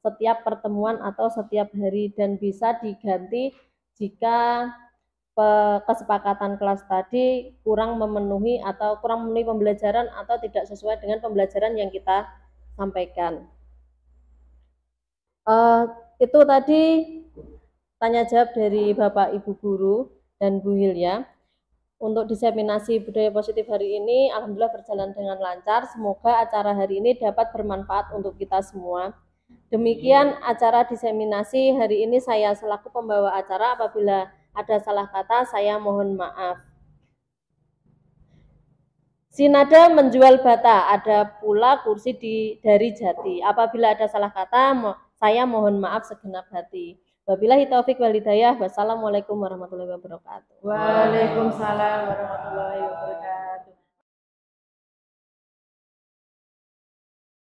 setiap pertemuan atau setiap hari dan bisa diganti jika kesepakatan kelas tadi kurang memenuhi pembelajaran atau tidak sesuai dengan pembelajaran yang kita sampaikan. Itu tadi tanya jawab dari Bapak Ibu guru dan Bu Hilya. Untuk diseminasi budaya positif hari ini alhamdulillah berjalan dengan lancar. Semoga acara hari ini dapat bermanfaat untuk kita semua. Demikian acara diseminasi hari ini, saya selaku pembawa acara. Apabila ada salah kata saya mohon maaf. Sinada menjual bata, ada pula kursi dari jati. Apabila ada salah kata saya mohon maaf segenap hati. Wabillahi taufik wal hidayah. Wassalamualaikum warahmatullahi wabarakatuh. Waalaikumsalam warahmatullahi wabarakatuh.